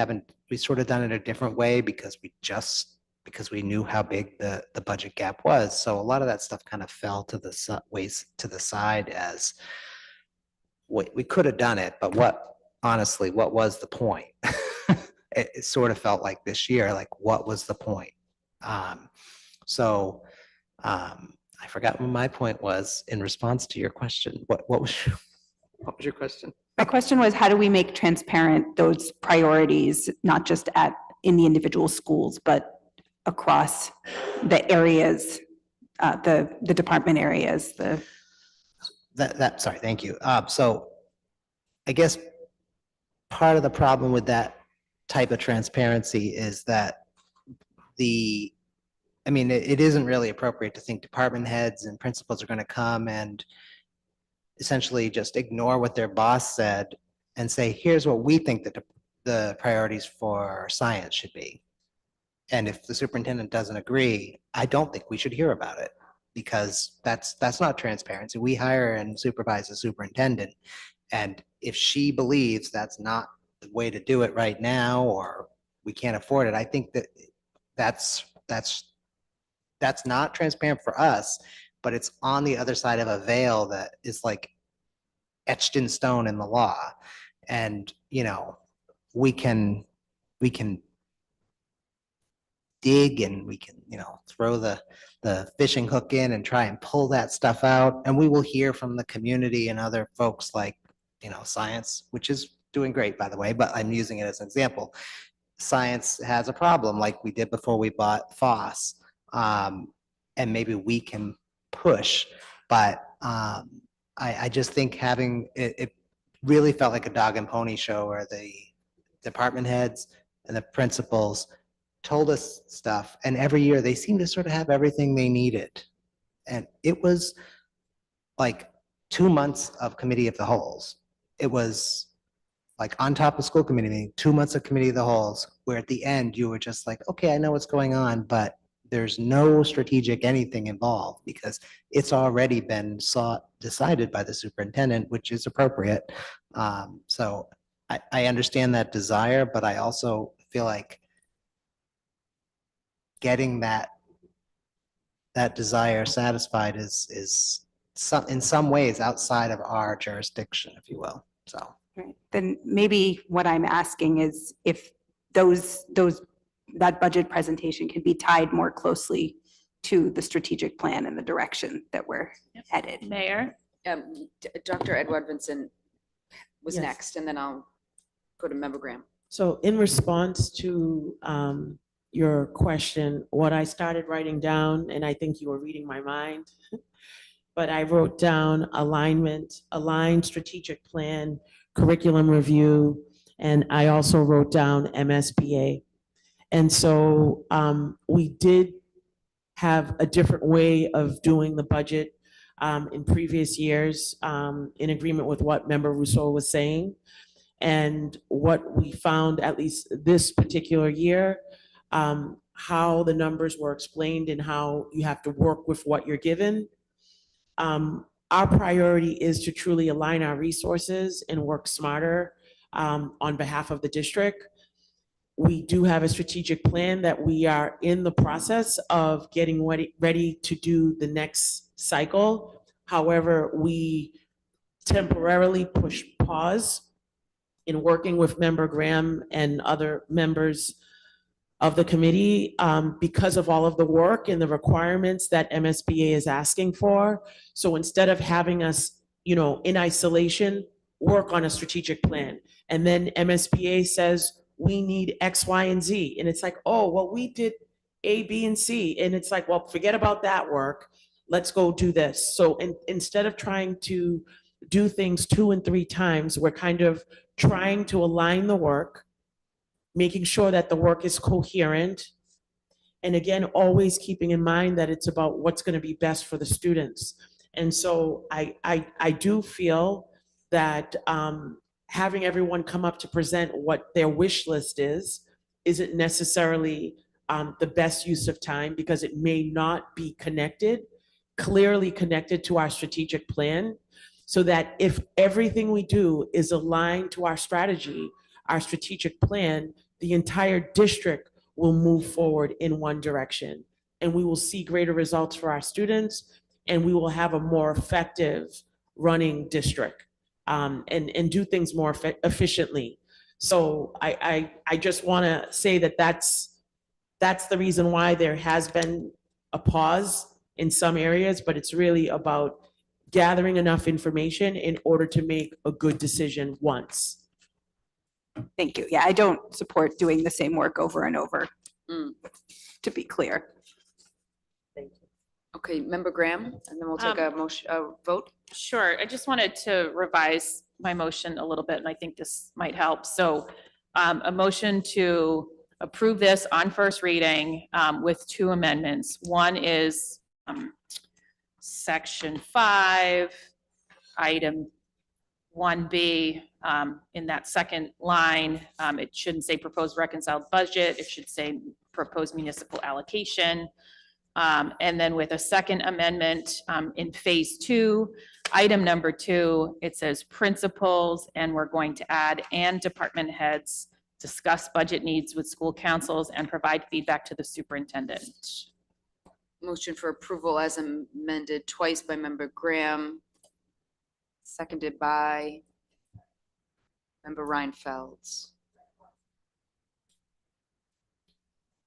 sort of done it a different way because we knew how big the budget gap was. So a lot of that stuff kind of fell to the side as we could have done it, but honestly, what was the point? It sort of felt like this year, like, what was the point? I forgot what my point was in response to your question. What was your question? My question was, how do we make transparent those priorities, not just in the individual schools, but across the areas, the department areas, Sorry, thank you. So I guess part of the problem with that type of transparency is that I mean, it isn't really appropriate to think department heads and principals are going to come and essentially just ignore what their boss said and say, here's what we think that the priorities for science should be. And if the superintendent doesn't agree, I don't think we should hear about it, because that's not transparency. We hire and supervise the superintendent. And if she believes that's not the way to do it right now, or we can't afford it, I think that that's not transparent for us, but it's on the other side of a veil that is like etched in stone in the law. And, you know, we can dig and we can, you know, throw the fishing hook in and try and pull that stuff out. And we will hear from the community and other folks like, you know, science, which is doing great, by the way, but I'm using it as an example. Science has a problem like we did before we bought FOSS. And maybe we can push, but I just think having, it really felt like a dog and pony show where the department heads and the principals told us stuff, and every year they seemed to sort of have everything they needed. And it was like 2 months of committee of the wholes. It was like on top of school committee meeting, 2 months of committee of the wholes, where at the end you were just like, okay, I know what's going on, but there's no strategic anything involved because it's already been decided by the superintendent, which is appropriate. So I understand that desire, but I also feel like getting that desire satisfied is in some ways outside of our jurisdiction, if you will. So Right. Then maybe what I'm asking is if that budget presentation can be tied more closely to the strategic plan and the direction that we're headed. Mayor? Dr. Edward Vincent was Yes. next, and then I'll go to Member Graham. So in response to your question, what I started writing down, and I think you were reading my mind, but I wrote down aligned strategic plan, curriculum review, and I also wrote down MSBA. And so we did have a different way of doing the budget in previous years, in agreement with what Member Rousseau was saying. And what we found, at least this particular year, how the numbers were explained and how you have to work with what you're given. Our priority is to truly align our resources and work smarter on behalf of the district. We do have a strategic plan that we are in the process of getting ready to do the next cycle. However, we temporarily push pause in working with Member Graham and other members of the committee because of all of the work and the requirements that MSBA is asking for. So instead of having us, you know, in isolation, work on a strategic plan, and then MSBA says, we need X, Y, and Z. And it's like, oh, well, we did A, B, and C. And it's like, well, forget about that work. Let's go do this. So instead of trying to do things 2 and 3 times, we're kind of trying to align the work, making sure that the work is coherent. And again, always keeping in mind that it's about what's going to be best for the students. And so I do feel that having everyone come up to present what their wish list isn't necessarily the best use of time, because it may not be clearly connected to our strategic plan, so that if everything we do is aligned to our strategy, our strategic plan, the entire district will move forward in one direction, and we will see greater results for our students, and we will have a more effective running district. And do things more efficiently. So I just want to say that that's the reason why there has been a pause in some areas, but it's really about gathering enough information in order to make a good decision once. Thank you. Yeah, I don't support doing the same work over and over, to be clear. Okay, Member Graham, and then we'll take a vote. Sure. I just wanted to revise my motion a little bit, and I think this might help. So a motion to approve this on first reading with 2 amendments. One is Section 5, Item 1B, in that second line, it shouldn't say proposed reconciled budget, it should say proposed municipal allocation. And then with a second amendment in phase 2, item number 2, it says principals, and we're going to add and department heads discuss budget needs with school councils and provide feedback to the superintendent. Motion for approval as amended twice by Member Graham, seconded by Member Reinfeldt.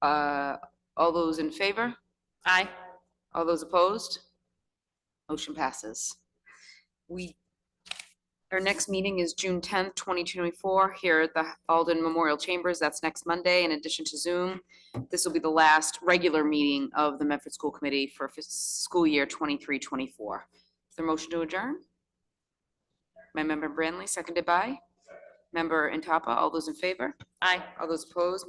All those in favor? Aye. All those opposed? Motion passes. Our next meeting is June 10th, 2024, here at the Alden Memorial Chambers. That's next Monday, in addition to Zoom. This will be the last regular meeting of the Medford School Committee for school year 23-24. Is there a motion to adjourn? By Member Branley, seconded by Member Intapa. All those in favor? Aye. All those opposed?